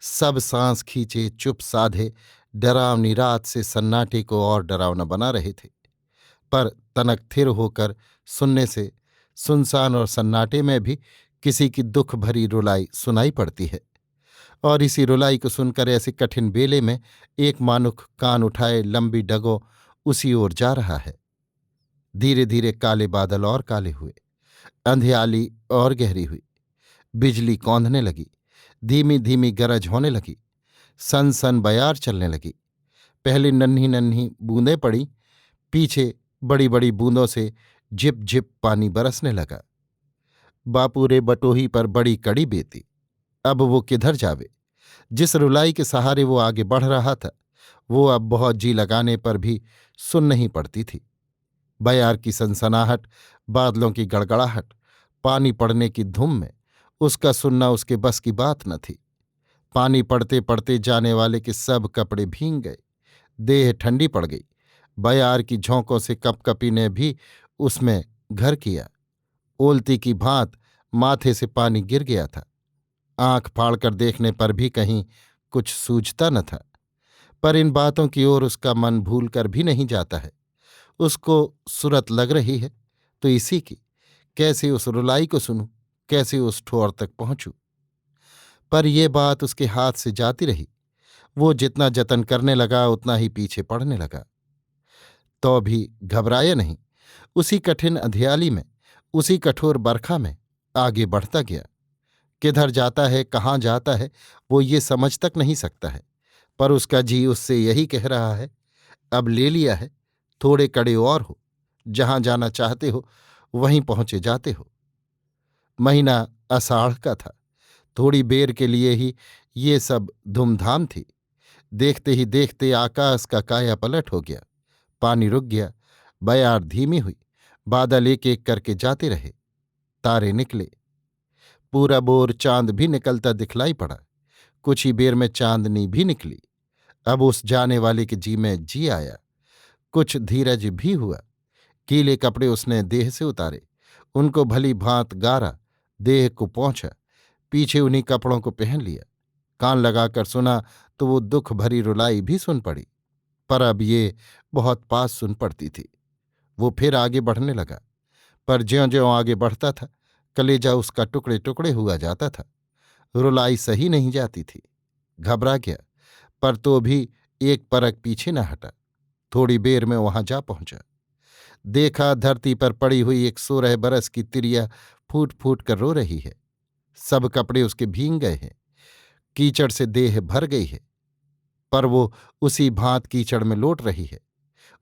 सब सांस खींचे, चुप साधे, डरावनी रात से सन्नाटे को और डरावना बना रहे थे। पर तनक थिर होकर सुनने से सुनसान और सन्नाटे में भी किसी की दुख भरी रुलाई सुनाई पड़ती है। और इसी रुलाई को सुनकर ऐसे कठिन बेले में एक मानुख कान उठाए लंबी डगों उसी ओर जा रहा है। धीरे धीरे काले बादल और काले हुए, अंधियाली और गहरी हुई, बिजली कौंधने लगी, धीमी धीमी गरज होने लगी, सन सन बयार चलने लगी। पहले नन्ही नन्ही बूंदें पड़ी, पीछे बड़ी बड़ी बूंदों से झिप झिप पानी बरसने लगा। बापू रे बटोही पर बड़ी कड़ी बीती। अब वो किधर जावे। जिस रुलाई के सहारे वो आगे बढ़ रहा था वो अब बहुत जी लगाने पर भी सुन नहीं पड़ती थी। बयार की सनसनाहट, बादलों की गड़गड़ाहट, पानी पड़ने की धुम में उसका सुनना उसके बस की बात न थी। पानी पड़ते पड़ते जाने वाले के सब कपड़े भींग गए, देह ठंडी पड़ गई। बयार की झोंकों से कपकपी ने भी उसमें घर किया। ओलती की भांत माथे से पानी गिर गया था। आंख फाड़कर देखने पर भी कहीं कुछ सूझता न था। पर इन बातों की ओर उसका मन भूल कर भी नहीं जाता है। उसको सुरत लग रही है तो इसी की, कैसे उस रुलाई को सुनूं, कैसे उस ठोर तक पहुंचूं। पर यह बात उसके हाथ से जाती रही। वो जितना जतन करने लगा उतना ही पीछे पड़ने लगा। तो भी घबराया नहीं। उसी कठिन अंधियाली में, उसी कठोर बरखा में आगे बढ़ता गया। किधर जाता है, कहाँ जाता है, वो ये समझ तक नहीं सकता है। पर उसका जी उससे यही कह रहा है, अब ले लिया है, थोड़े कड़े और हो, जहां जाना चाहते हो वहीं पहुंचे जाते हो। महीना आषाढ़ का था। थोड़ी बेर के लिए ही ये सब धूमधाम थी। देखते ही देखते आकाश का काया पलट हो गया। पानी रुक गया, बयार धीमी हुई, बादल एक एक करके जाते रहे, तारे निकले। पूरा बोर चांद भी निकलता दिखलाई पड़ा। कुछ ही बेर में चांदनी भी निकली। अब उस जाने वाले के जी में जी आया। कुछ धीरज भी हुआ। गीले कपड़े उसने देह से उतारे, उनको भली भांत गारा, देह को पोंछा, पीछे उन्हीं कपड़ों को पहन लिया। कान लगाकर सुना तो वो दुख भरी रुलाई भी सुन पड़ी, पर अब ये बहुत पास सुन पड़ती थी। वो फिर आगे बढ़ने लगा, पर ज्यों-ज्यों आगे बढ़ता था कलेजा उसका टुकड़े टुकड़े हुआ जाता था। रुलाई सही नहीं जाती थी। घबरा गया, पर तो भी एक परख पीछे न हटा। थोड़ी बेर में वहां जा पहुंचा। देखा धरती पर पड़ी हुई एक 16 बरस की तिरिया फूट फूट कर रो रही है। सब कपड़े उसके भींग गए हैं, कीचड़ से देह भर गई है, पर वो उसी भांत कीचड़ में लौट रही है,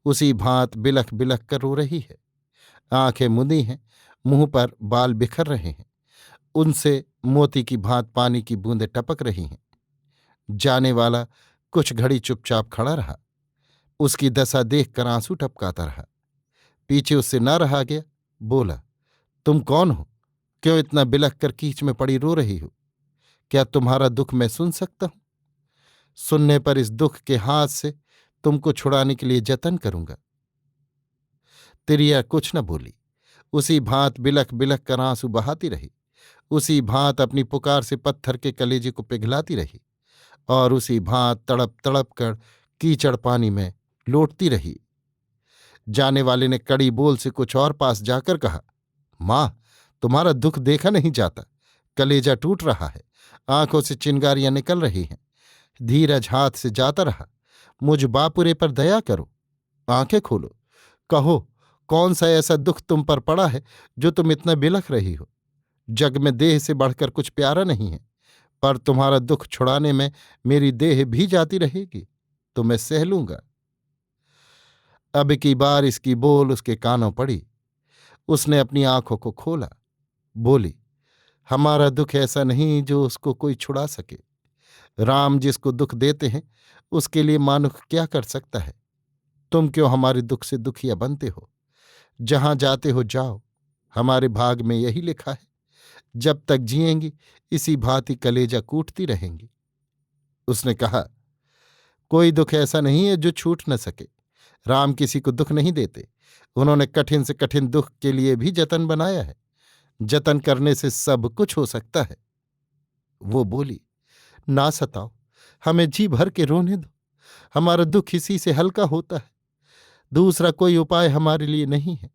उसी भांत बिलख बिलख कर रो रही है। आंखें मुंदी हैं, मुंह पर बाल बिखर रहे हैं, उनसे मोती की भांत पानी की बूंदें टपक रही हैं। जाने वाला कुछ घड़ी चुपचाप खड़ा रहा। उसकी दशा देखकर आंसू टपकाता रहा। पीछे उससे न रहा गया। बोला, तुम कौन हो? क्यों इतना बिलख कर कीच में पड़ी रो रही हो? क्या तुम्हारा दुख मैं सुन सकता हूं? सुनने पर इस दुख के हाथ से तुमको छुड़ाने के लिए जतन करूंगा। तिरिया कुछ न बोली, उसी भांत बिलख बिलख कर आंसू बहाती रही, उसी भांत अपनी पुकार से पत्थर के कलेजे को पिघलाती रही, और उसी भांत तड़प तड़प कर कीचड़ पानी में लौटती रही। जाने वाले ने कड़ी बोल से कुछ और पास जाकर कहा, मां, तुम्हारा दुख देखा नहीं जाता, कलेजा टूट रहा है, आंखों से चिंगारियां निकल रही हैं। धीरज हाथ से जाता रहा। मुझ बापुरे पर दया करो, आंखें खोलो, कहो कौन सा ऐसा दुख तुम पर पड़ा है जो तुम इतना बिलख रही हो। जग में देह से बढ़कर कुछ प्यारा नहीं है, पर तुम्हारा दुख छुड़ाने में मेरी देह भी जाती रहेगी तो मैं सह लूंगा। अब की बार इसकी बोल उसके कानों पड़ी। उसने अपनी आंखों को खोला। बोली, हमारा दुख ऐसा नहीं जो उसको कोई छुड़ा सके। राम जिसको दुख देते हैं उसके लिए मानुख क्या कर सकता है। तुम क्यों हमारे दुख से दुखिया बनते हो? जहां जाते हो जाओ, हमारे भाग में यही लिखा है। जब तक जिएंगी इसी भांति कलेजा कूटती रहेंगी। उसने कहा, कोई दुख ऐसा नहीं है जो छूट न सके। राम किसी को दुख नहीं देते। उन्होंने कठिन से कठिन दुख के लिए भी जतन बनाया है। जतन करने से सब कुछ हो सकता है। वो बोली, ना सताओ, हमें जी भर के रोने दो, हमारा दुख इसी से हल्का होता है। दूसरा कोई उपाय हमारे लिए नहीं है।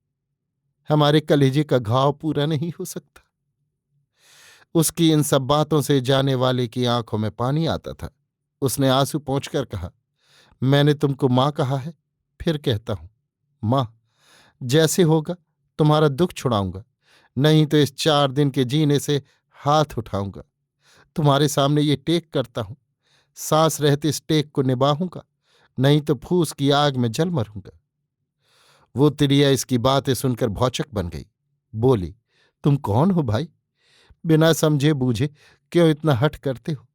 हमारे कलेजे का घाव पूरा नहीं हो सकता। उसकी इन सब बातों से जाने वाले की आंखों में पानी आता था। उसने आंसू पोंछकर कहा, मैंने तुमको मां कहा है, फिर कहता हूं, मां, जैसे होगा तुम्हारा दुख छुड़ाऊंगा, नहीं तो इस 4 दिन के जीने से हाथ उठाऊंगा। तुम्हारे सामने ये टेक करता हूं, सांस रहते इस टेक को निभाऊंगा, नहीं तो फूस की आग में जल मरूंगा। वो तिरिया इसकी बातें सुनकर भौचक बन गई। बोली, तुम कौन हो भाई? बिना समझे बूझे क्यों इतना हठ करते हो?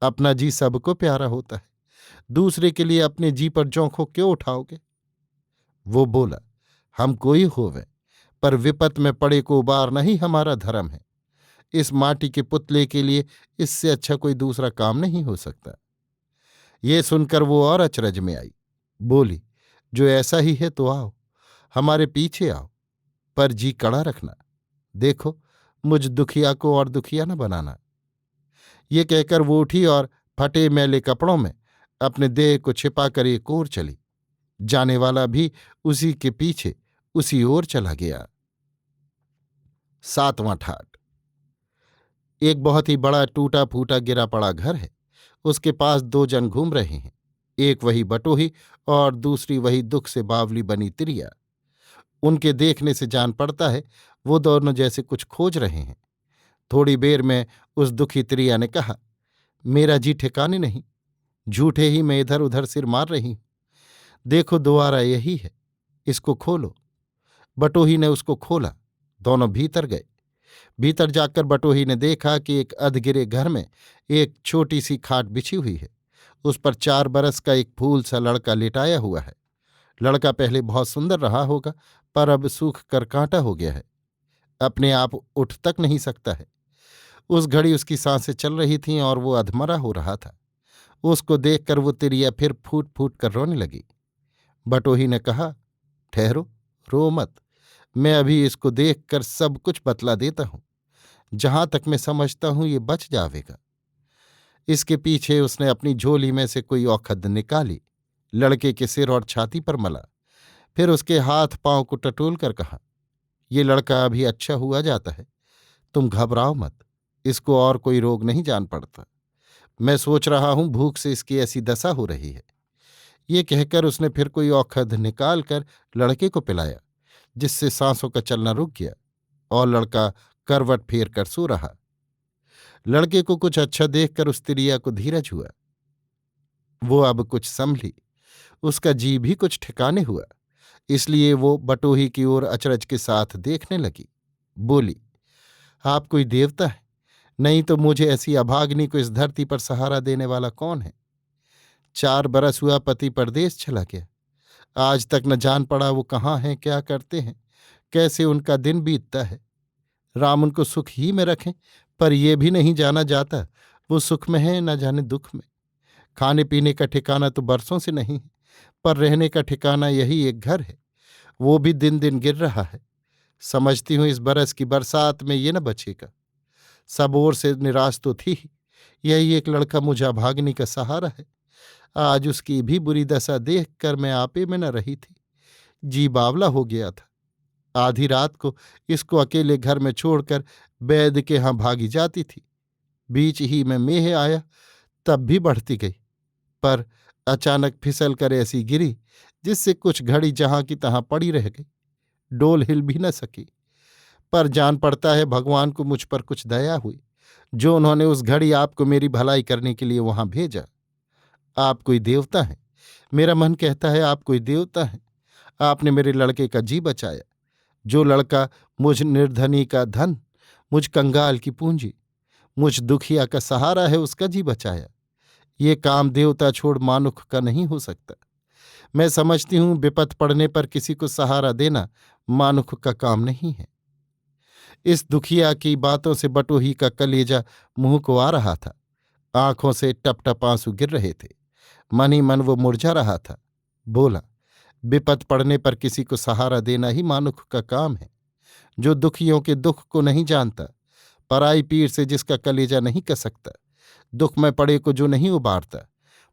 अपना जी सबको प्यारा होता है, दूसरे के लिए अपने जी पर जोंखों क्यों उठाओगे? वो बोला, हम कोई होवें, पर विपत में पड़े को उबारना ही हमारा धर्म है। इस माटी के पुतले के लिए इससे अच्छा कोई दूसरा काम नहीं हो सकता। ये सुनकर वो और अचरज में आई। बोली, जो ऐसा ही है तो आओ, हमारे पीछे आओ, पर जी कड़ा रखना। देखो, मुझ दुखिया को और दुखिया न बनाना। ये कहकर वो उठी और फटे मैले कपड़ों में अपने देह को छिपाकर एक ओर चली। जाने वाला भी उसी के पीछे उसी ओर चला गया। 7वां ठाट। एक बहुत ही बड़ा टूटा फूटा गिरा पड़ा घर है। उसके पास 2 जन घूम रहे हैं। एक वही बटोही और दूसरी वही दुख से बावली बनी तिरिया। उनके देखने से जान पड़ता है वो दोनों जैसे कुछ खोज रहे हैं। थोड़ी देर में उस दुखी तिरिया ने कहा, मेरा जी ठिकाने नहीं, झूठे ही मैं इधर उधर सिर मार रही हूं। देखो, द्वारा यही है, इसको खोलो। बटोही ने उसको खोला। दोनों भीतर गए। भीतर जाकर बटोही ने देखा कि एक अधगिरे घर में एक छोटी सी खाट बिछी हुई है। उस पर 4 बरस का एक फूल सा लड़का लिटाया हुआ है। लड़का पहले बहुत सुंदर रहा होगा, पर अब सूख कर कांटा हो गया है। अपने आप उठ तक नहीं सकता है। उस घड़ी उसकी सांसें चल रही थीं और वो अधमरा हो रहा था। उसको देखकर वो तिरिया फिर फूट फूट कर रोने लगी। बटोही ने कहा, ठहरो, रो मत, मैं अभी इसको देखकर सब कुछ बतला देता हूं। जहां तक मैं समझता हूं ये बच जावेगा। इसके पीछे उसने अपनी झोली में से कोई औखद निकाली, लड़के के सिर और छाती पर मला, फिर उसके हाथ पांव को टटोल कर कहा, ये लड़का अभी अच्छा हुआ जाता है, तुम घबराओ मत, इसको और कोई रोग नहीं जान पड़ता। मैं सोच रहा हूं भूख से इसकी ऐसी दशा हो रही है। ये कहकर उसने फिर कोई औखद निकाल कर लड़के को पिलाया, जिससे सांसों का चलना रुक गया और लड़का करवट फेर कर सो रहा। लड़के को कुछ अच्छा देखकर उस तिरिया को धीरज हुआ। वो अब कुछ संभली, उसका जी भी कुछ ठिकाने हुआ। इसलिए वो बटोही की ओर अचरज के साथ देखने लगी। बोली, आप कोई देवता है, नहीं तो मुझे ऐसी अभाग्नि को इस धरती पर सहारा देने वाला कौन है? 4 बरस हुआ पति परदेश चला गया। आज तक न जान पड़ा वो कहाँ हैं, क्या करते हैं, कैसे उनका दिन बीतता है। राम उनको सुख ही में रखें, पर यह भी नहीं जाना जाता वो सुख में है न जाने दुख में। खाने पीने का ठिकाना तो बरसों से नहीं है, पर रहने का ठिकाना यही एक घर है, वो भी दिन दिन गिर रहा है। समझती हूं इस बरस की बरसात में ये न बचेगा। सब ओर से निराश तो थी ही, यही एक लड़का मुझे अभाग्नि का सहारा है। आज उसकी भी बुरी दशा देख कर मैं आपे में न रही थी, जी बावला हो गया था। आधी रात को इसको अकेले घर में छोड़कर वैद्य के यहाँ भागी जाती थी। बीच ही में मेह आया, तब भी बढ़ती गई, पर अचानक फिसल कर ऐसी गिरी जिससे कुछ घड़ी जहां की तहां पड़ी रह गई, डोल हिल भी न सकी। पर जान पड़ता है भगवान को मुझ पर कुछ दया हुई, जो उन्होंने उस घड़ी आपको मेरी भलाई करने के लिए वहां भेजा। आप कोई देवता हैं, मेरा मन कहता है आप कोई देवता हैं। आपने मेरे लड़के का जी बचाया। जो लड़का मुझ निर्धनी का धन, मुझ कंगाल की पूंजी, मुझ दुखिया का सहारा है, उसका जी बचाया। ये काम देवता छोड़ मानुख का नहीं हो सकता। मैं समझती हूं विपत पड़ने पर किसी को सहारा देना मानुख का काम नहीं है। इस दुखिया की बातों से बटोही का कलेजा मुंह को आ रहा था। आंखों से टप टप आंसू गिर रहे थे। मन ही मन वो मुरझा रहा था। बोला, विपत पड़ने पर किसी को सहारा देना ही मानुख का काम है। जो दुखियों के दुख को नहीं जानता, पराई पीर से जिसका कलेजा नहीं कसकता, दुख में पड़े को जो नहीं उबारता,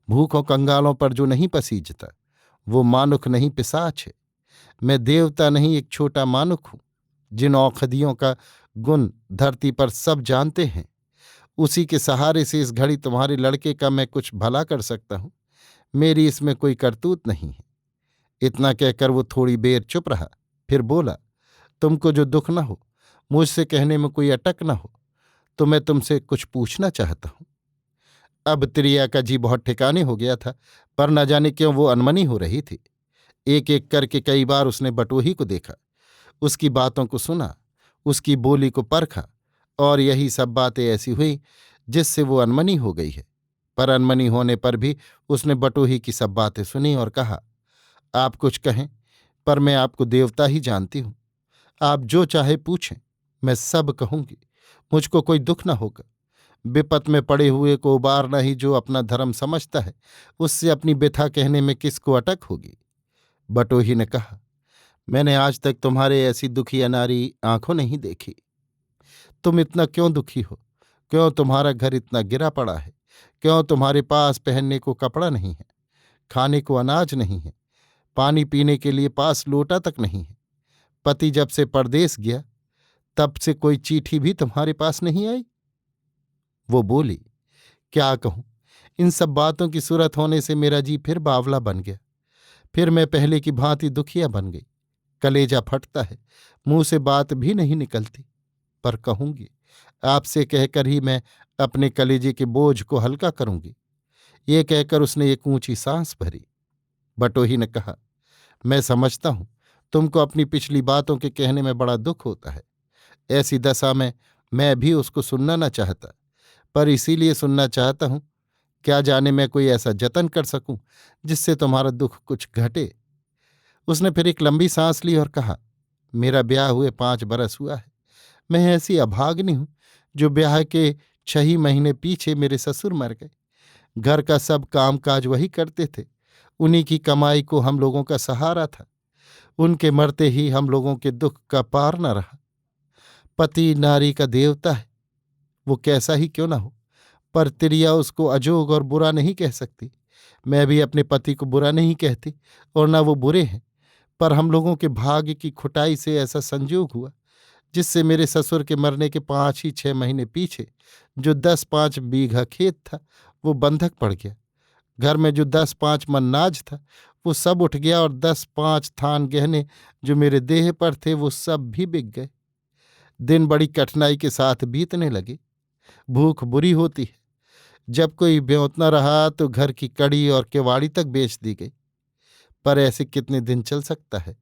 भूखों कंगालों पर जो नहीं पसीजता, वो मानुख नहीं, पिशाच है। मैं देवता नहीं, एक छोटा मानुख हूं। जिन औषधियों का गुण धरती पर सब जानते हैं, उसी के सहारे से इस घड़ी तुम्हारे लड़के का मैं कुछ भला कर सकता हूं। मेरी इसमें कोई करतूत नहीं है। इतना कहकर वो थोड़ी देर चुप रहा, फिर बोला, तुमको जो दुख न हो, मुझसे कहने में कोई अटक न हो, तो मैं तुमसे कुछ पूछना चाहता हूं। अब त्रिया का जी बहुत ठिकाने हो गया था, पर न जाने क्यों वो अनमनी हो रही थी। एक एक करके कई बार उसने बटोही को देखा, उसकी बातों को सुना, उसकी बोली को परखा, और यही सब बातें ऐसी हुई जिससे वो अनमनी हो गई है। पर अनमनी होने पर भी उसने बटोही की सब बातें सुनी और कहा, आप कुछ कहें, पर मैं आपको देवता ही जानती हूं। आप जो चाहे पूछें, मैं सब कहूंगी। मुझको कोई दुख न होगा। विपत में पड़े हुए को उबारना ही जो अपना धर्म समझता है, उससे अपनी व्यथा कहने में किसको अटक होगी। बटोही ने कहा, मैंने आज तक तुम्हारे ऐसी दुखी अनारी आंखों नहीं देखी। तुम इतना क्यों दुखी हो? क्यों तुम्हारा घर इतना गिरा पड़ा है? क्यों तुम्हारे पास पहनने को कपड़ा नहीं है, खाने को अनाज नहीं है, पानी पीने के लिए पास लोटा तक नहीं है? पति जब से परदेस गया, तब से कोई चिट्ठी भी तुम्हारे पास नहीं आई। वो बोली, क्या कहूं, इन सब बातों की सूरत होने से मेरा जी फिर बावला बन गया। फिर मैं पहले की भांति दुखिया बन गई। कलेजा फटता है, मुंह से बात भी नहीं निकलती। पर कहूंगी, आपसे कहकर ही मैं अपने कलेजे के बोझ को हल्का करूंगी। ये कहकर उसने एक ऊंची सांस भरी। बटोही ने कहा, मैं समझता हूं तुमको अपनी पिछली बातों के कहने में बड़ा दुख होता है। ऐसी दशा में मैं भी उसको सुनना न चाहता, पर इसीलिए सुनना चाहता हूं, क्या जाने मैं कोई ऐसा जतन कर सकूं जिससे तुम्हारा दुख कुछ घटे। उसने फिर एक लंबी सांस ली और कहा, मेरा ब्याह हुए 5 बरस हुआ है। मैं ऐसी अभागिनी हूं जो ब्याह के 6 ही महीने पीछे मेरे ससुर मर गए। घर का सब कामकाज वही करते थे, उन्हीं की कमाई को हम लोगों का सहारा था। उनके मरते ही हम लोगों के दुख का पार न रहा। पति नारी का देवता है, वो कैसा ही क्यों ना हो, पर तिरिया उसको अजोग और बुरा नहीं कह सकती। मैं भी अपने पति को बुरा नहीं कहती, और न वो बुरे हैं। पर हम लोगों के भाग्य की खुटाई से ऐसा संजोग हुआ, जिससे मेरे ससुर के मरने के 5 ही 6 महीने पीछे जो 10-5 बीघा खेत था, वो बंधक पड़ गया। घर में जो 10-5 मन नाज था, वो सब उठ गया, और 10-5 थान गहने जो मेरे देह पर थे, वो सब भी बिक गए। दिन बड़ी कठिनाई के साथ बीतने लगे। भूख बुरी होती है। जब कोई ब्योंत न रहा तो घर की कड़ी और केवाड़ी तक बेच दी गई। पर ऐसे कितने दिन चल सकता है।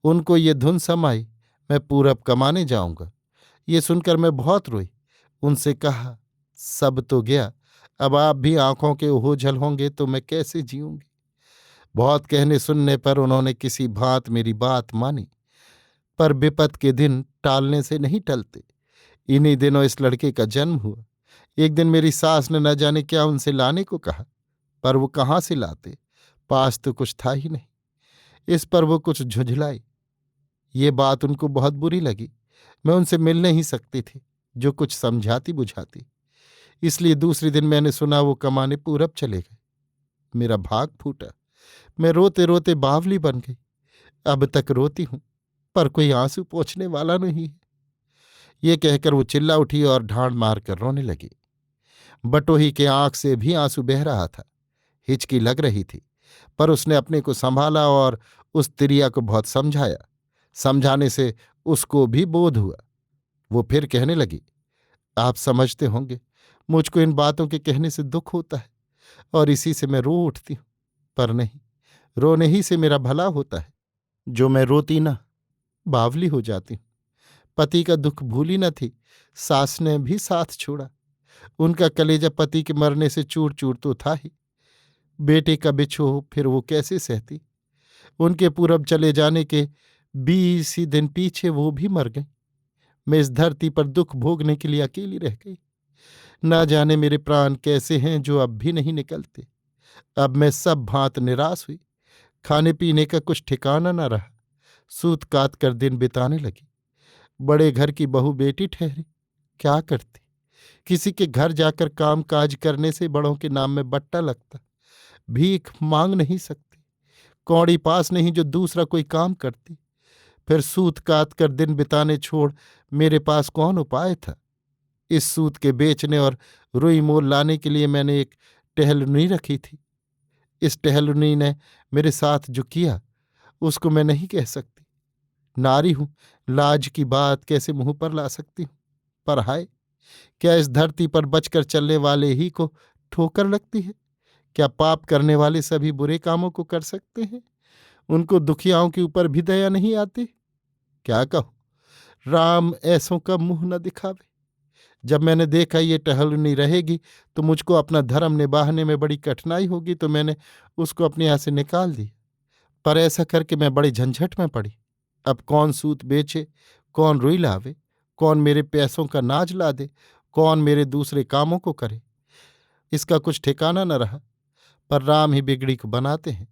उनको ये धुन समाई, मैं पूरब कमाने जाऊंगा। ये सुनकर मैं बहुत रोई। उनसे कहा, सब तो गया, अब आप भी आंखों के ओझल होंगे तो मैं कैसे जीऊंगी। बहुत कहने सुनने पर उन्होंने किसी भांत मेरी बात मानी, पर विपत के दिन टालने से नहीं टलते। इन्हीं दिनों इस लड़के का जन्म हुआ। एक दिन मेरी सास ने न जाने क्या उनसे लाने को कहा, पर वो कहाँ से लाते, पास तो कुछ था ही नहीं। इस पर वो कुछ झुंझलाई। ये बात उनको बहुत बुरी लगी। मैं उनसे मिल नहीं सकती थी, जो कुछ समझाती बुझाती। इसलिए दूसरे दिन मैंने सुना वो कमाने पूरब चले गए। मेरा भाग फूटा। मैं रोते रोते बावली बन गई। अब तक रोती हूं, पर कोई आंसू पोंछने वाला नहीं है। ये कहकर वो चिल्ला उठी और ढांड मारकर रोने लगी। बटोही के आंख से भी आंसू बह रहा था। हिचकी लग रही थी, पर उसने अपने को संभाला और उस तिरिया को बहुत समझाया। समझाने से उसको भी बोध हुआ। वो फिर कहने लगी, आप समझते होंगे मुझको इन बातों के कहने से दुख होता है, और इसी से मैं रो उठती हूं। पर नहीं, रोने ही से मेरा भला होता है। जो मैं रोती ना, बावली हो जाती हूं। पति का दुख भूली न थी, सास ने भी साथ छोड़ा। उनका कलेजा पति के मरने से चूर चूर तो था ही। बेटे का बिछोह फिर वो कैसे सहती। उनके पूरब चले जाने के 20 ही दिन पीछे वो भी मर गई। मैं इस धरती पर दुख भोगने के लिए अकेली रह गई। ना जाने मेरे प्राण कैसे हैं जो अब भी नहीं निकलते। अब मैं सब भांत निराश हुई। खाने पीने का कुछ ठिकाना न रहा। सूत कात कर दिन बिताने लगी। बड़े घर की बहू बेटी ठहरी, क्या करती। किसी के घर जाकर काम काज करने से बड़ों के नाम में बट्टा लगता। भीख मांग नहीं सकती। कौड़ी पास नहीं जो दूसरा कोई काम करती। फिर सूत कात कर दिन बिताने छोड़ मेरे पास कौन उपाय था। इस सूत के बेचने और रुई मोल लाने के लिए मैंने एक टहलुनी रखी थी। इस टहलुनी ने मेरे साथ जो किया उसको मैं नहीं कह सकती। नारी हूं, लाज की बात कैसे मुंह पर ला सकती हूं। पर हाय, क्या इस धरती पर बचकर चलने वाले ही को ठोकर लगती है? क्या पाप करने वाले सभी बुरे कामों को कर सकते हैं? उनको दुखियाओं के ऊपर भी दया नहीं आती? क्या कहूं, राम ऐसों का मुंह न दिखावे। जब मैंने देखा ये टहलनी रहेगी तो मुझको अपना धर्म निभाने में बड़ी कठिनाई होगी, तो मैंने उसको अपने यहां से निकाल दी। पर ऐसा करके मैं बड़ी झंझट में पड़ी। अब कौन सूत बेचे, कौन रुई लावे, कौन मेरे पैसों का नाज ला दे, कौन मेरे दूसरे कामों को करे, इसका कुछ ठिकाना न रहा। पर राम ही बिगड़ी को बनाते हैं।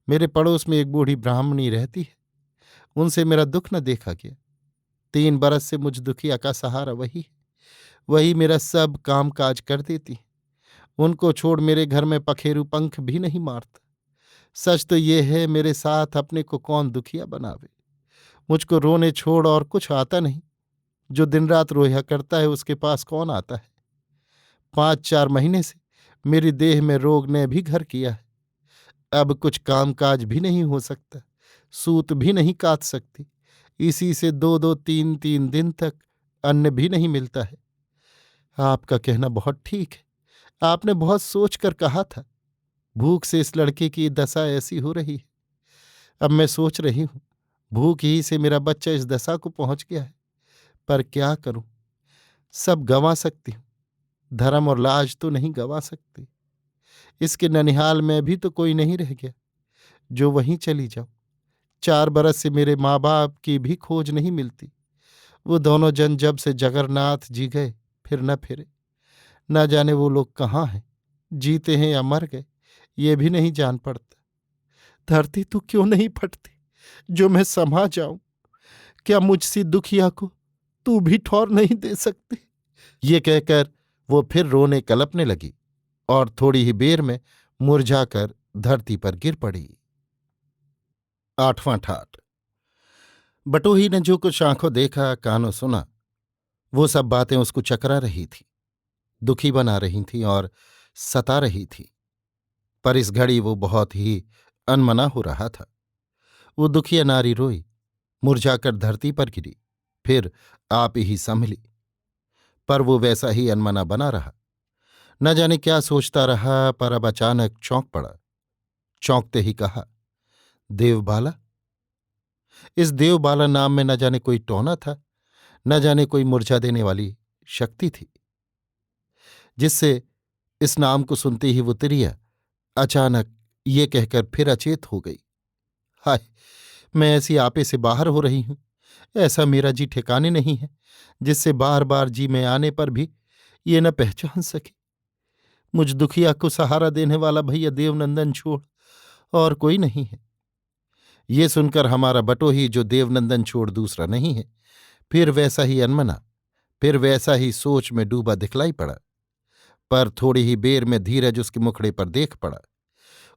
मेरे पड़ोस में एक बूढ़ी ब्राह्मणी रहती है, उनसे मेरा दुख न देखा गया। 3 बरस से मुझ दुखिया का सहारा वही है। वही मेरा सब काम काज कर देती है। उनको छोड़ मेरे घर में पखेरु पंख भी नहीं मारता। सच तो ये है, मेरे साथ अपने को कौन दुखिया बनावे। मुझको रोने छोड़ और कुछ आता नहीं। जो दिन रात रोया करता है उसके पास कौन आता है। 5-4 महीने से मेरी देह में रोग ने भी घर किया है। अब कुछ काम काज भी नहीं हो सकता, सूत भी नहीं काट सकती। इसी से 2-2 3-3 दिन तक अन्न भी नहीं मिलता है। आपका कहना बहुत ठीक है। आपने बहुत सोच कर कहा था। भूख से इस लड़के की दशा ऐसी हो रही है। अब मैं सोच रही हूं, भूख ही से मेरा बच्चा इस दशा को पहुंच गया है। पर क्या करूं, सब गंवा सकती हूं, धर्म और लाज तो नहीं गंवा सकती। इसके ननिहाल में भी तो कोई नहीं रह गया जो वहीं चली जाऊं। 4 बरस से मेरे माँ बाप की भी खोज नहीं मिलती। वो दोनों जन जब से जगन्नाथ जी गए फिर न फिरे। न जाने वो लोग कहाँ हैं, जीते हैं या मर गए, ये भी नहीं जान पड़ता। धरती तू क्यों नहीं फटती जो मैं समा जाऊं? क्या मुझसी दुखिया को तू भी ठौर नहीं दे सकती? ये कहकर वो फिर रोने कलपने लगी और थोड़ी ही देर में मुरझाकर धरती पर गिर पड़ी। 8वां ठाट। बटोही ने जो कुछ आंखों देखा, कानों सुना, वो सब बातें उसको चकरा रही थी, दुखी बना रही थीं और सता रही थी। पर इस घड़ी वो बहुत ही अनमना हो रहा था। वो दुखिया नारी रोई, मुरझाकर धरती पर गिरी, फिर आप ही संभली। पर वो वैसा ही अनमना बना रहा। न जाने क्या सोचता रहा, पर अब अचानक चौंक पड़ा। चौंकते ही कहा, देवबाला। इस देवबाला नाम में न जाने कोई टोना था, न जाने कोई मुरझा देने वाली शक्ति थी, जिससे इस नाम को सुनते ही वो तिरिया अचानक ये कहकर फिर अचेत हो गई। हाय, मैं ऐसी आपे से बाहर हो रही हूं। ऐसा मेरा जी ठिकाने नहीं है जिससे बार बार जी में आने पर भी ये न पहचान सके। मुझ दुखिया को सहारा देने वाला भैया देवनंदन छोड़ और कोई नहीं है। ये सुनकर हमारा बटोही, जो देवनंदन छोड़ दूसरा नहीं है, फिर वैसा ही अनमना, फिर वैसा ही सोच में डूबा दिखलाई पड़ा। पर थोड़ी ही देर में धीरज उसके मुखड़े पर देख पड़ा।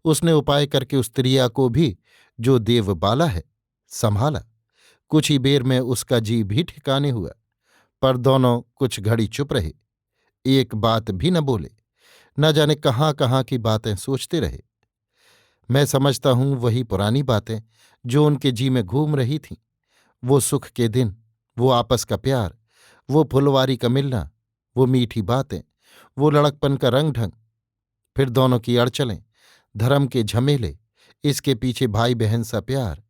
उसने उपाय करके उस स्त्रिया को भी, जो देवबाला है, संभाला। कुछ ही देर में उसका जी भी ठिकाने हुआ। पर दोनों कुछ घड़ी चुप रहे, एक बात भी न बोले। न जाने कहाँ कहाँ की बातें सोचते रहे। मैं समझता हूं वही पुरानी बातें जो उनके जी में घूम रही थीं। वो सुख के दिन, वो आपस का प्यार, वो फुलवारी का मिलना, वो मीठी बातें, वो लड़कपन का रंग ढंग, फिर दोनों की अड़चलें, धर्म के झमेले, इसके पीछे भाई बहन सा प्यार,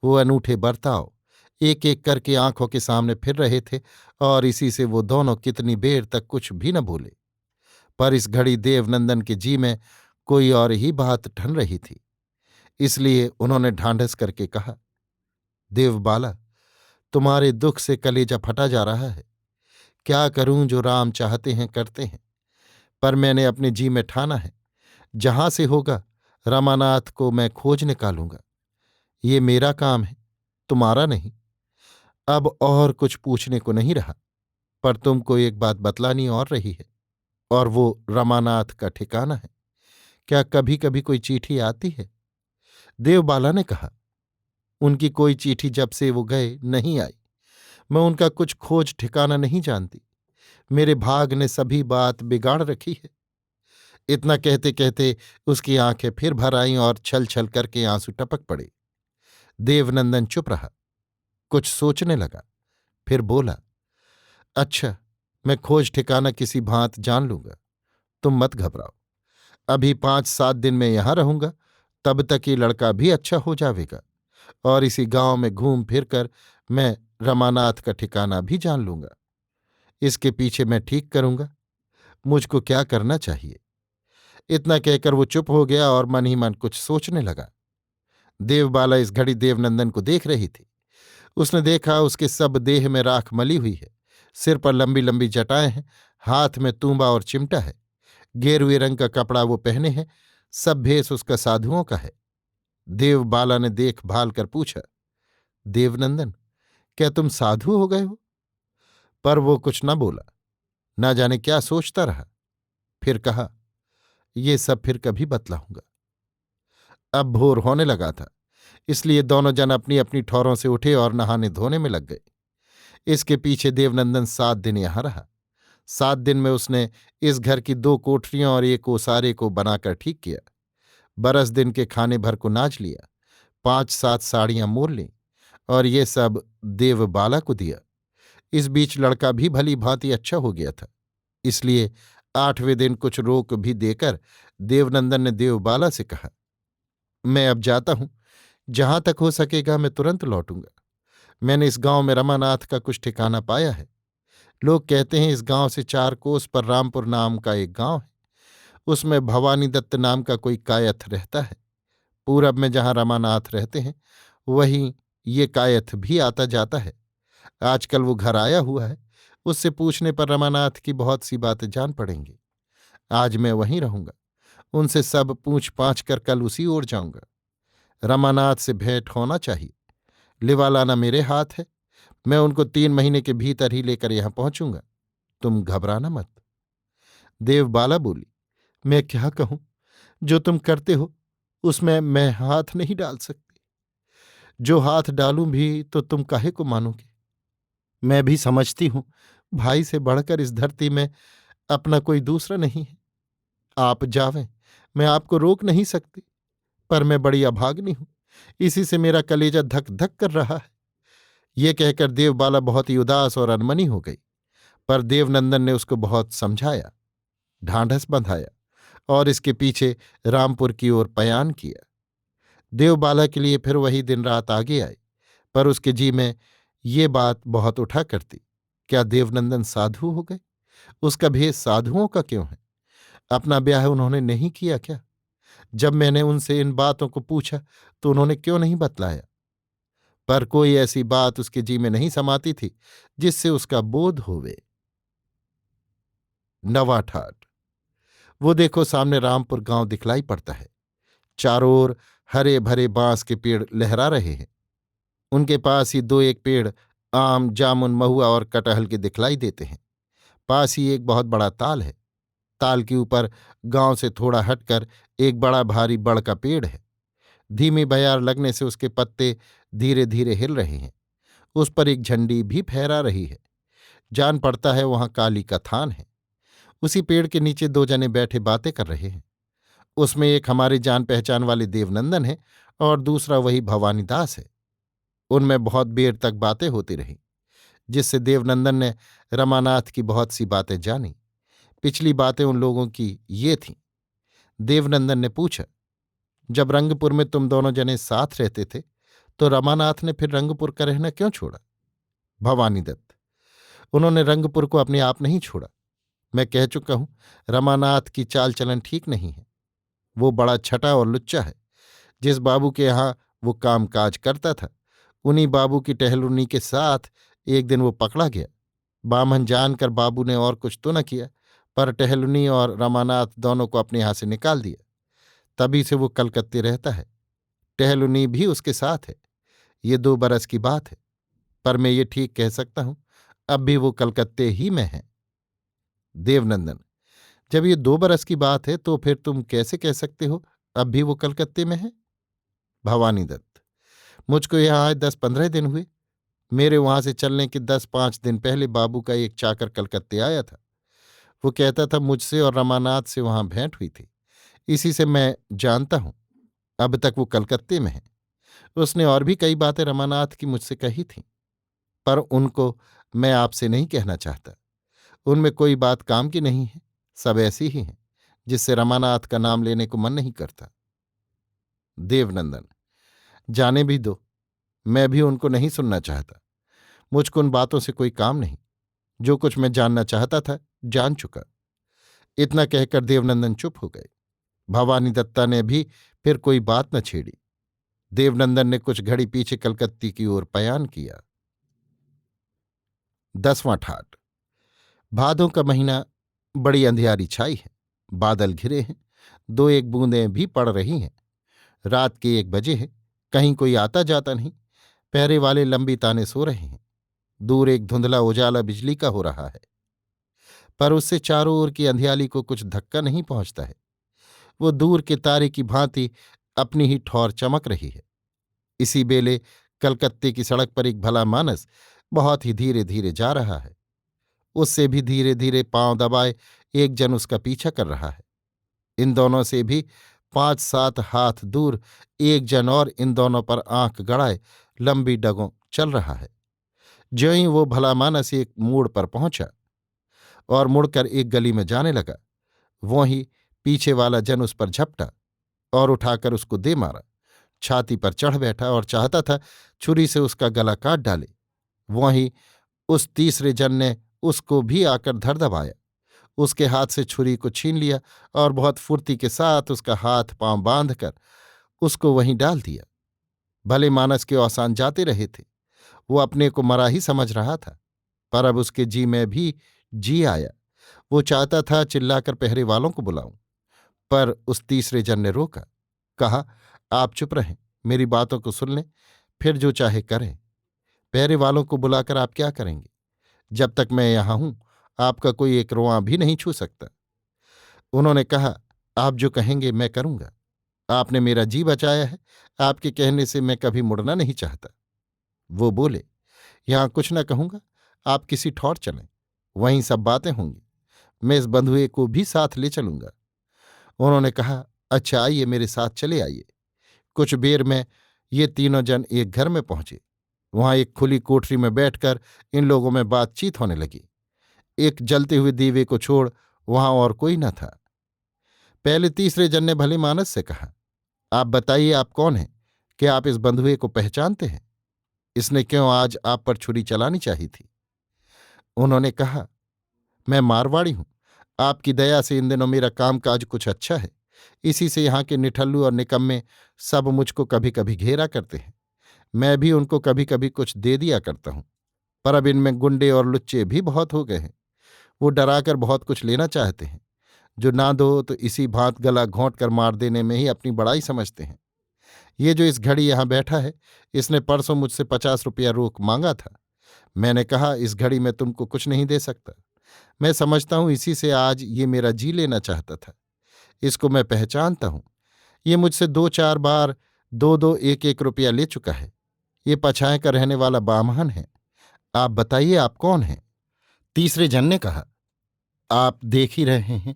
वो अनूठे बर्ताव, एक एक करके आंखों के सामने फिर रहे थे। और इसी से वो दोनों कितनी देर तक कुछ भी न बोले। पर इस घड़ी देवनंदन के जी में कोई और ही बात ठन रही थी। इसलिए उन्होंने ढांढस करके कहा, देवबाला, तुम्हारे दुख से कलेजा फटा जा रहा है। क्या करूं, जो राम चाहते हैं करते हैं। पर मैंने अपने जी में ठाना है, जहां से होगा रमानाथ को मैं खोज निकालूंगा। ये मेरा काम है, तुम्हारा नहीं। अब और कुछ पूछने को नहीं रहा। पर तुमको एक बात बतलानी और रही है, और वो रमानाथ का ठिकाना है। क्या कभी कभी कोई चिट्ठी आती है? देवबाला ने कहा, उनकी कोई चिट्ठी जब से वो गए नहीं आई। मैं उनका कुछ खोज ठिकाना नहीं जानती। मेरे भाग ने सभी बात बिगाड़ रखी है। इतना कहते कहते उसकी आंखें फिर भर आईं और छल छल करके आंसू टपक पड़े। देवनंदन चुप रहा, कुछ सोचने लगा, फिर बोला, अच्छा, मैं खोज ठिकाना किसी भांत जान लूंगा, तुम मत घबराओ। अभी 5-7 दिन में यहां रहूंगा, तब तक ये लड़का भी अच्छा हो जाएगा और इसी गांव में घूम फिर कर मैं रमानाथ का ठिकाना भी जान लूंगा। इसके पीछे मैं ठीक करूंगा, मुझको क्या करना चाहिए। इतना कहकर वो चुप हो गया और मन ही मन कुछ सोचने लगा। देवबाला इस घड़ी देवनंदन को देख रही थी। उसने देखा उसके सब देह में राख मली हुई है, सिर पर लंबी लंबी जटाएं हैं, हाथ में तूंबा और चिमटा है, गेरुए रंग का कपड़ा वो पहने हैं, सब भेष उसका साधुओं का है। देवबाला ने देख भाल कर पूछा, देवनंदन, क्या तुम साधु हो गए हो? पर वो कुछ न बोला, ना जाने क्या सोचता रहा। फिर कहा, ये सब फिर कभी बतलाऊंगा। अब भोर होने लगा था, इसलिए दोनों जन अपनी अपनी ठौरों से उठे और नहाने धोने में लग गए। इसके पीछे देवनंदन 7 दिन यहां रहा। 7 दिन में उसने इस घर की 2 कोठरियां और एक ओसारे को बनाकर ठीक किया। बरस दिन के खाने भर को नाच लिया, 5-7 साड़ियां मोल लीं और ये सब देवबाला को दिया। इस बीच लड़का भी भली भांति अच्छा हो गया था, इसलिए 8वें दिन कुछ रोक भी देकर देवनंदन ने देवबाला से कहा, मैं अब जाता हूं, जहां तक हो सकेगा मैं तुरंत लौटूंगा। मैंने इस गांव में रमानाथ का कुछ ठिकाना पाया है। लोग कहते हैं इस गांव से 4 कोस पर रामपुर नाम का एक गांव है, उसमें भवानी दत्त नाम का कोई कायथ रहता है। पूरब में जहां रमानाथ रहते हैं वहीं ये कायथ भी आता जाता है। आजकल वो घर आया हुआ है, उससे पूछने पर रमानाथ की बहुत सी बातें जान पड़ेंगी। आज मैं वहीं रहूंगा, उनसे सब पूछ पाछ कर कल उसी ओर जाऊंगा। रमानाथ से भेंट होना चाहिए। लिवालाना मेरे हाथ है, मैं उनको 3 महीने के भीतर ही लेकर यहां पहुंचूंगा। तुम घबराना मत। देवबाला बोली, मैं क्या कहूं, जो तुम करते हो उसमें मैं हाथ नहीं डाल सकती। जो हाथ डालूं भी तो तुम काहे को मानोगे। मैं भी समझती हूं, भाई से बढ़कर इस धरती में अपना कोई दूसरा नहीं है। आप जावें, मैं आपको रोक नहीं सकती, पर मैं बड़ी अभागनी हूं, इसी से मेरा कलेजा धक धक कर रहा है। ये कहकर देवबाला बहुत ही उदास और अनमनी हो गई, पर देवनंदन ने उसको बहुत समझाया, ढांढस बंधाया और इसके पीछे रामपुर की ओर पयान किया। देवबाला के लिए फिर वही दिन रात आगे आई, पर उसके जी में ये बात बहुत उठा करती, क्या देवनंदन साधु हो गए? उसका भेष साधुओं का क्यों है? अपना ब्याह उन्होंने नहीं किया क्या? जब मैंने उनसे इन बातों को पूछा तो उन्होंने क्यों नहीं बतलाया? पर कोई ऐसी बात उसके जी में नहीं समाती थी जिससे उसका बोध होवे। नवा ठाट। वो देखो सामने रामपुर गांव दिखलाई पड़ता है। चारों ओर हरे भरे बांस के पेड़ लहरा रहे हैं। उनके पास ही 2-1 पेड़ आम, जामुन, महुआ और कटहल के दिखलाई देते हैं। पास ही एक बहुत बड़ा ताल है। ताल के ऊपर गांव से थोड़ा हटकर एक बड़ा भारी बड़ का पेड़ है। धीमी बयार लगने से उसके पत्ते धीरे धीरे हिल रहे हैं। उस पर एक झंडी भी फहरा रही है। जान पड़ता है वहां काली का थान है। उसी पेड़ के नीचे 2 जने बैठे बातें कर रहे हैं। उसमें एक हमारे जान पहचान वाले देवनंदन है और दूसरा वही भवानीदास है। उनमें बहुत देर तक बातें होती रहीं, जिससे देवनंदन ने रमानाथ की बहुत सी बातें जानी। पिछली बातें उन लोगों की ये थीं। देवनंदन ने पूछा, जब रंगपुर में तुम दोनों जने साथ रहते थे तो रमानाथ ने फिर रंगपुर का रहना क्यों छोड़ा? भवानी दत्त, उन्होंने रंगपुर को अपने आप नहीं छोड़ा। मैं कह चुका हूं, रमानाथ की चाल चलन ठीक नहीं है। वो बड़ा छटा और लुच्चा है। जिस बाबू के यहां वो काम काज करता था, उन्हीं बाबू की टहलुनी के साथ एक दिन वो पकड़ा गया। बामन जानकर बाबू ने और कुछ तो न किया, पर टहलुनी और रमानाथ दोनों को अपने यहां से निकाल दिया। तभी से वो कलकत्ते रहता है। टहलुनी भी उसके साथ है। ये 2 बरस की बात है, पर मैं ये ठीक कह सकता हूं, अब भी वो कलकत्ते ही में है। देवनंदन, जब ये 2 बरस की बात है तो फिर तुम कैसे कह सकते हो अब भी वो कलकत्ते में है? भवानी दत्त। मुझको यहाँ आए 10-15 दिन हुए। मेरे वहां से चलने के 10-5 दिन पहले बाबू का एक चाकर कलकत्ते आया था। वो कहता था मुझसे और रमानाथ से वहां भेंट हुई थी। इसी से मैं जानता हूं। अब तक वो कलकत्ते में है। उसने और भी कई बातें रमानाथ की मुझसे कही थीं, पर उनको मैं आपसे नहीं कहना चाहता। उनमें कोई बात काम की नहीं है। सब ऐसी ही हैं जिससे रमानाथ का नाम लेने को मन नहीं करता। देवनंदन। जाने भी दो। मैं भी उनको नहीं सुनना चाहता। मुझको उन बातों से कोई काम नहीं। जो कुछ मैं जानना चाहता था जान चुका। इतना कहकर देवनंदन चुप हो गए। भवानी दत्ता ने भी फिर कोई बात न छेड़ी। देवनंदन ने कुछ घड़ी पीछे कलकत्ती की ओर पयान किया। 10वां ठाट। भादों का महीना। बड़ी अंधियारी छाई है। बादल घिरे हैं। 2-1 बूंदें भी पड़ रही हैं। रात के 1 बजे है। कहीं कोई आता जाता नहीं। पहरे वाले लंबी ताने सो रहे हैं। दूर एक धुंधला उजाला बिजली का हो रहा है, पर उससे चारों ओर की अंधियाली को कुछ धक्का नहीं पहुंचता है। वो दूर के तारे की भांति अपनी ही ठौर चमक रही है। इसी बेले कलकत्ते की सड़क पर एक भला मानस बहुत ही धीरे धीरे जा रहा है। उससे भी धीरे धीरे पांव दबाए एक जन उसका पीछा कर रहा है। इन दोनों से भी 5-7 हाथ दूर एक जन और इन दोनों पर आंख गड़ाए लंबी डगों चल रहा है। ज्यों ही वो भला मानस एक मोड़ पर पहुंचा और मुड़कर एक गली में जाने लगा, वो ही पीछे वाला जन उस पर झपटा और उठाकर उसको दे मारा। छाती पर चढ़ बैठा और चाहता था छुरी से उसका गला काट डाले। वहीं उस तीसरे जन ने उसको भी आकर धर दबाया, उसके हाथ से छुरी को छीन लिया और बहुत फुर्ती के साथ उसका हाथ पांव बांधकर उसको वहीं डाल दिया। भले मानस के औसान जाते रहे थे। वो अपने को मरा ही समझ रहा था, पर अब उसके जी में भी जी आया। वो चाहता था चिल्लाकर पहरे वालों को बुलाऊं, पर उस तीसरे जन ने रोका। कहा, आप चुप रहें, मेरी बातों को सुन लें, फिर जो चाहे करें। पहरे वालों को बुलाकर आप क्या करेंगे? जब तक मैं यहां हूं आपका कोई एक रोंवां भी नहीं छू सकता। उन्होंने कहा, आप जो कहेंगे मैं करूंगा। आपने मेरा जी बचाया है। आपके कहने से मैं कभी मुड़ना नहीं चाहता। वो बोले, यहां कुछ न कहूंगा। आप किसी ठौर चलें, वहीं सब बातें होंगी। मैं इस बंधुए को भी साथ ले चलूंगा। उन्होंने कहा, अच्छा आइए, मेरे साथ चले आइए। कुछ देर में ये तीनों जन एक घर में पहुंचे। वहां एक खुली कोठरी में बैठकर इन लोगों में बातचीत होने लगी। एक जलते हुए दीवे को छोड़ वहां और कोई न था। पहले तीसरे जन ने भले मानस से कहा, आप बताइए, आप कौन हैं? क्या आप इस बंधुए को पहचानते हैं? इसने क्यों आज आप पर छुरी चलानी चाहिए थी? उन्होंने कहा, मैं मारवाड़ी हूं। आपकी दया से इन दिनों मेरा कामकाज कुछ अच्छा है। इसी से यहाँ के निठल्लू और निकम्मे सब मुझको कभी कभी घेरा करते हैं। मैं भी उनको कभी कभी कुछ दे दिया करता हूं, पर अब इनमें गुंडे और लुच्चे भी बहुत हो गए हैं। वो डराकर बहुत कुछ लेना चाहते हैं। जो ना दो तो इसी भांत गला घोंट कर मार देने में ही अपनी बड़ाई समझते हैं। ये जो इस घड़ी यहां बैठा है, इसने परसों मुझसे 50 रुपया रोक मांगा था। मैंने कहा, इस घड़ी में तुमको कुछ नहीं दे सकता। मैं समझता हूं इसी से आज ये मेरा जी लेना चाहता था। इसको मैं पहचानता हूं। ये मुझसे 2-4 बार 2-2 1-1 रुपया ले चुका है। ये पछाए का रहने वाला बामहन है। आप बताइए, आप कौन हैं? तीसरे जन ने कहा, आप देख ही रहे हैं,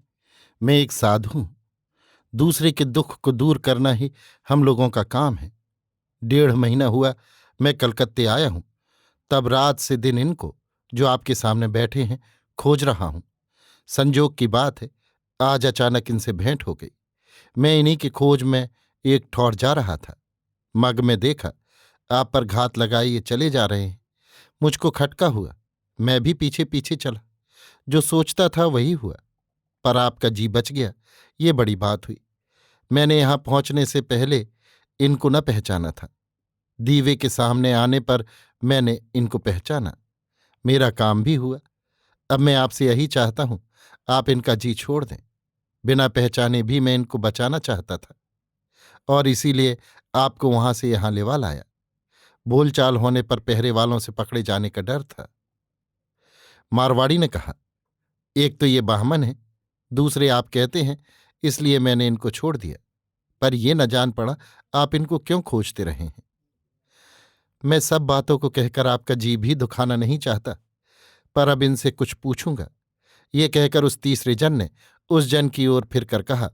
मैं एक साधु हूं। दूसरे के दुख को दूर करना ही हम लोगों का काम है। 1.5 महीना हुआ मैं कलकत्ते आया हूं। तब रात से दिन इनको, जो आपके सामने बैठे हैं, खोज रहा हूं। संजोग की बात है, आज अचानक इनसे भेंट हो गई। मैं इन्हीं की खोज में एक ठौर जा रहा था। मग में देखा आप पर घात लगाए ये चले जा रहे हैं। मुझको खटका हुआ। मैं भी पीछे पीछे चला। जो सोचता था वही हुआ, पर आपका जी बच गया, ये बड़ी बात हुई। मैंने यहां पहुंचने से पहले इनको न पहचाना था। दीवे के सामने आने पर मैंने इनको पहचाना। मेरा काम भी हुआ। अब मैं आपसे यही चाहता हूं, आप इनका जी छोड़ दें। बिना पहचाने भी मैं इनको बचाना चाहता था, और इसीलिए आपको वहां से यहां लेवा लाया। बोलचाल होने पर पहरे वालों से पकड़े जाने का डर था। मारवाड़ी ने कहा, एक तो ये बाहमन है, दूसरे आप कहते हैं, इसलिए मैंने इनको छोड़ दिया। पर ये न जान पड़ा आप इनको क्यों खोजते रहे हैं। मैं सब बातों को कहकर आपका जी भी दुखाना नहीं चाहता, पर अब इनसे कुछ पूछूंगा। ये कहकर उस तीसरे जन ने उस जन की ओर फिर कर कहा,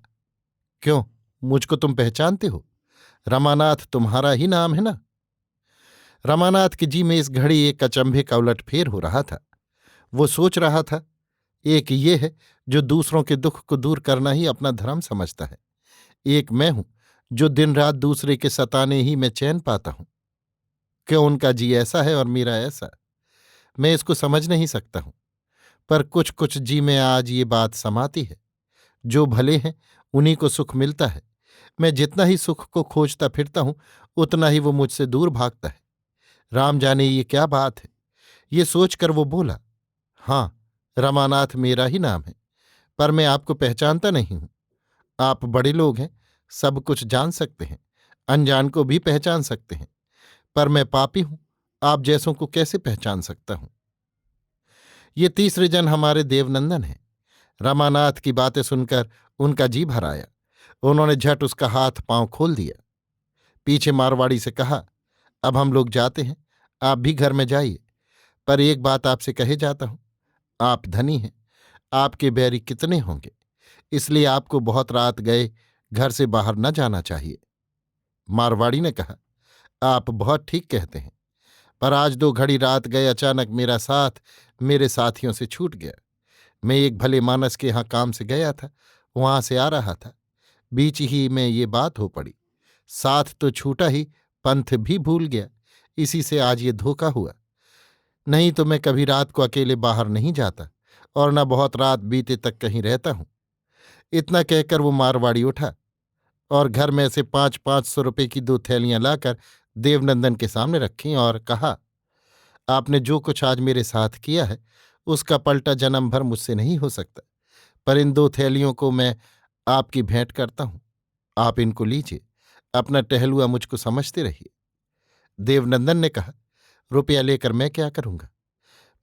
क्यों, मुझको तुम पहचानते हो? रमानाथ तुम्हारा ही नाम है ना? रमानाथ के जी में इस घड़ी एक अचंभे का उलटफेर हो रहा था। वो सोच रहा था, एक ये है जो दूसरों के दुख को दूर करना ही अपना धर्म समझता है, एक मैं हूं जो दिन रात दूसरे के सताने ही में चैन पाता हूं। क्यों उनका जी ऐसा है और मेरा ऐसा? मैं इसको समझ नहीं सकता हूं, पर कुछ कुछ जी में आज ये बात समाती है। जो भले हैं उन्हीं को सुख मिलता है। मैं जितना ही सुख को खोजता फिरता हूं, उतना ही वो मुझसे दूर भागता है। राम जाने ये क्या बात है। ये सोचकर वो बोला, हाँ, रमानाथ मेरा ही नाम है, पर मैं आपको पहचानता नहीं हूं। आप बड़े लोग हैं, सब कुछ जान सकते हैं, अनजान को भी पहचान सकते हैं, पर मैं पापी हूं, आप जैसों को कैसे पहचान सकता हूं। ये तीसरे जन हमारे देवनंदन हैं। रमानाथ की बातें सुनकर उनका जी भर आया। उन्होंने झट उसका हाथ पांव खोल दिया। पीछे मारवाड़ी से कहा, अब हम लोग जाते हैं, आप भी घर में जाइए, पर एक बात आपसे कहे जाता हूं। आप धनी हैं, आपके बैरी कितने होंगे, इसलिए आपको बहुत रात गए घर से बाहर न जाना चाहिए। मारवाड़ी ने कहा, आप बहुत ठीक कहते हैं, पर आज 2 घड़ी रात गए अचानक मेरा साथ मेरे साथियों से छूट गया। मैं एक भले मानस के यहाँ काम से गया था, वहां से आ रहा था, बीच ही में ये बात हो पड़ी। साथ तो छूटा ही, पंथ भी भूल गया। इसी से आज ये धोखा हुआ। नहीं तो मैं कभी रात को अकेले बाहर नहीं जाता, और न बहुत रात बीते तक कहीं रहता हूं। इतना कहकर वो मारवाड़ी उठा और घर में से 500-500 रुपये की 2 थैलियां लाकर देवनंदन के सामने रखीं और कहा, आपने जो कुछ आज मेरे साथ किया है उसका पलटा जन्म भर मुझसे नहीं हो सकता, पर इन 2 थैलियों को मैं आपकी भेंट करता हूं। आप इनको लीजिए, अपना टहलुआ मुझको समझते रहिए। देवनंदन ने कहा, रुपया लेकर मैं क्या करूंगा?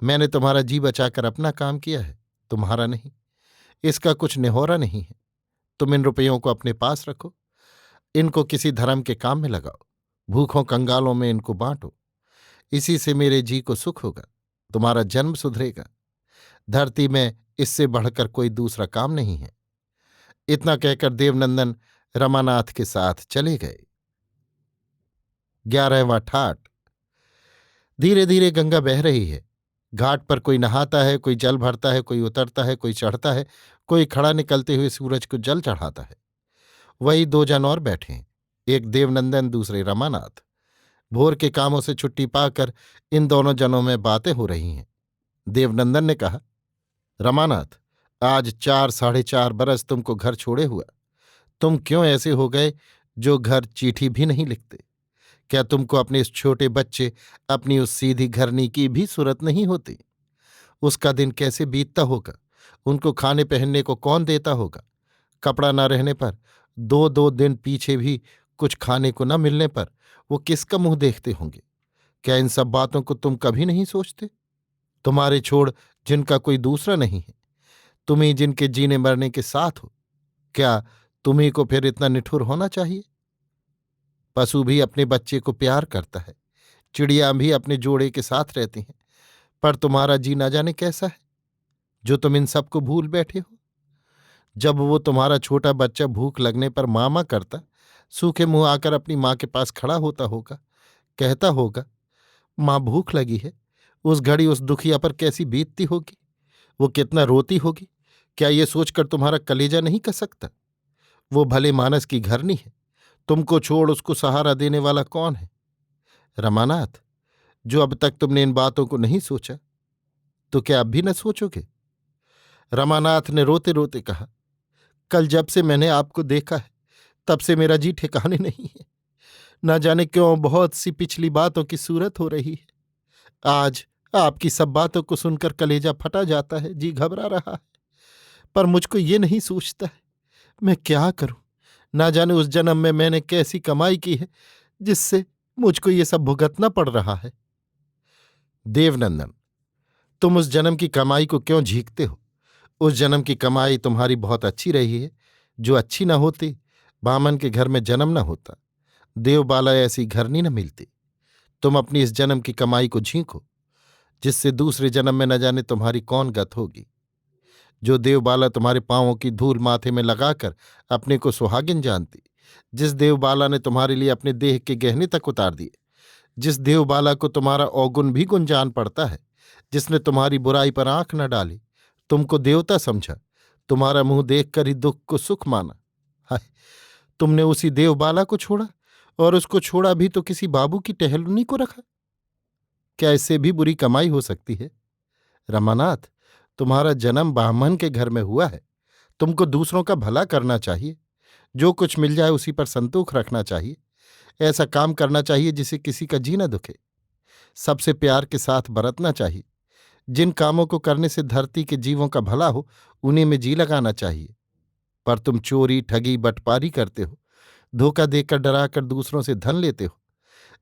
मैंने तुम्हारा जी बचाकर अपना काम किया है, तुम्हारा नहीं। इसका कुछ निहोरा नहीं है। तुम इन रुपयों को अपने पास रखो, इनको किसी धर्म के काम में लगाओ, भूखों कंगालों में इनको बांटो। इसी से मेरे जी को सुख होगा, तुम्हारा जन्म सुधरेगा। धरती में इससे बढ़कर कोई दूसरा काम नहीं है। इतना कहकर देवनंदन रमानाथ के साथ चले गए। 11वां ठाट। धीरे धीरे गंगा बह रही है। घाट पर कोई नहाता है, कोई जल भरता है, कोई उतरता है, कोई चढ़ता है, कोई खड़ा निकलते हुए सूरज को जल चढ़ाता है। वही 2 जन और बैठे हैं, एक देवनंदन, दूसरे रमानाथ। भोर के कामों से छुट्टी पाकर इन दोनों जनों में बातें हो रही हैं। देवनंदन ने कहा, रमानाथ, आज 4-4.5 बरस तुमको घर छोड़े हुआ, तुम क्यों ऐसे हो गए जो घर चिट्ठी भी नहीं लिखते? क्या तुमको अपने इस छोटे बच्चे, अपनी उस सीधी घरनी की भी सूरत नहीं होती? उसका दिन कैसे बीतता होगा? उनको खाने पहनने को कौन देता होगा? कपड़ा न रहने पर, 2-2 दिन पीछे भी कुछ खाने को न मिलने पर वो किसका मुंह देखते होंगे? क्या इन सब बातों को तुम कभी नहीं सोचते? तुम्हारे छोड़ जिनका कोई दूसरा नहीं है, तुम ही जिनके जीने मरने के साथ हो, क्या तुम्ही को फिर इतना निठुर होना चाहिए? पशु भी अपने बच्चे को प्यार करता है, चिड़िया भी अपने जोड़े के साथ रहती हैं, पर तुम्हारा जी ना जाने कैसा है, जो तुम इन सबको भूल बैठे हो। जब वो तुम्हारा छोटा बच्चा भूख लगने पर मामा करता, सूखे मुंह आकर अपनी माँ के पास खड़ा होता होगा, कहता होगा, माँ भूख लगी है, उस घड़ी उस दुखिया पर कैसी बीतती होगी, वो कितना रोती होगी, क्या ये सोचकर तुम्हारा कलेजा नहीं कसकता? वो भले मानस की घरनी है, तुमको छोड़ उसको सहारा देने वाला कौन है? रमानाथ, जो अब तक तुमने इन बातों को नहीं सोचा, तो क्या अब भी न सोचोगे? रमानाथ ने रोते रोते कहा, कल जब से मैंने आपको देखा है, तब से मेरा जी ठिकाने नहीं है। न जाने क्यों बहुत सी पिछली बातों की सूरत हो रही है। आज आपकी सब बातों को सुनकर कलेजा फटा जाता है, जी घबरा रहा है, पर मुझको ये नहीं सूझता है मैं क्या करूं। ना जाने उस जन्म में मैंने कैसी कमाई की है जिससे मुझको ये सब भुगतना पड़ रहा है। देवनंदन, तुम उस जन्म की कमाई को क्यों झींकते हो? उस जन्म की कमाई तुम्हारी बहुत अच्छी रही है। जो अच्छी न होती बामन के घर में जन्म न होता, देवबाला ऐसी घरनी न मिलती। तुम अपनी इस जन्म की कमाई को झींको, जिससे दूसरे जन्म में न जाने तुम्हारी कौन गत होगी। जो देवबाला तुम्हारे पांवों की धूल माथे में लगाकर अपने को सुहागिन जानती, जिस देवबाला ने तुम्हारे लिए अपने देह के गहने तक उतार दिए, जिस देवबाला को तुम्हारा अवगुण भी गुण जान पड़ता है, जिसने तुम्हारी बुराई पर आंख न डाली, तुमको देवता समझा, तुम्हारा मुंह देखकर ही दुख को सुख माना। हाय, तुमने उसी देवबाला को छोड़ा, और उसको छोड़ा भी तो किसी बाबू की टहलुनी को रखा। क्या इससे भी बुरी कमाई हो सकती है? रमानाथ, तुम्हारा जन्म ब्राह्मण के घर में हुआ है। तुमको दूसरों का भला करना चाहिए, जो कुछ मिल जाए उसी पर संतोष रखना चाहिए। ऐसा काम करना चाहिए जिसे किसी का जी न दुखे। सबसे प्यार के साथ बरतना चाहिए। जिन कामों को करने से धरती के जीवों का भला हो, उन्हीं में जी लगाना चाहिए। पर तुम चोरी, ठगी, बटपारी करते हो, धोखा देकर डराकर दूसरों से धन लेते हो।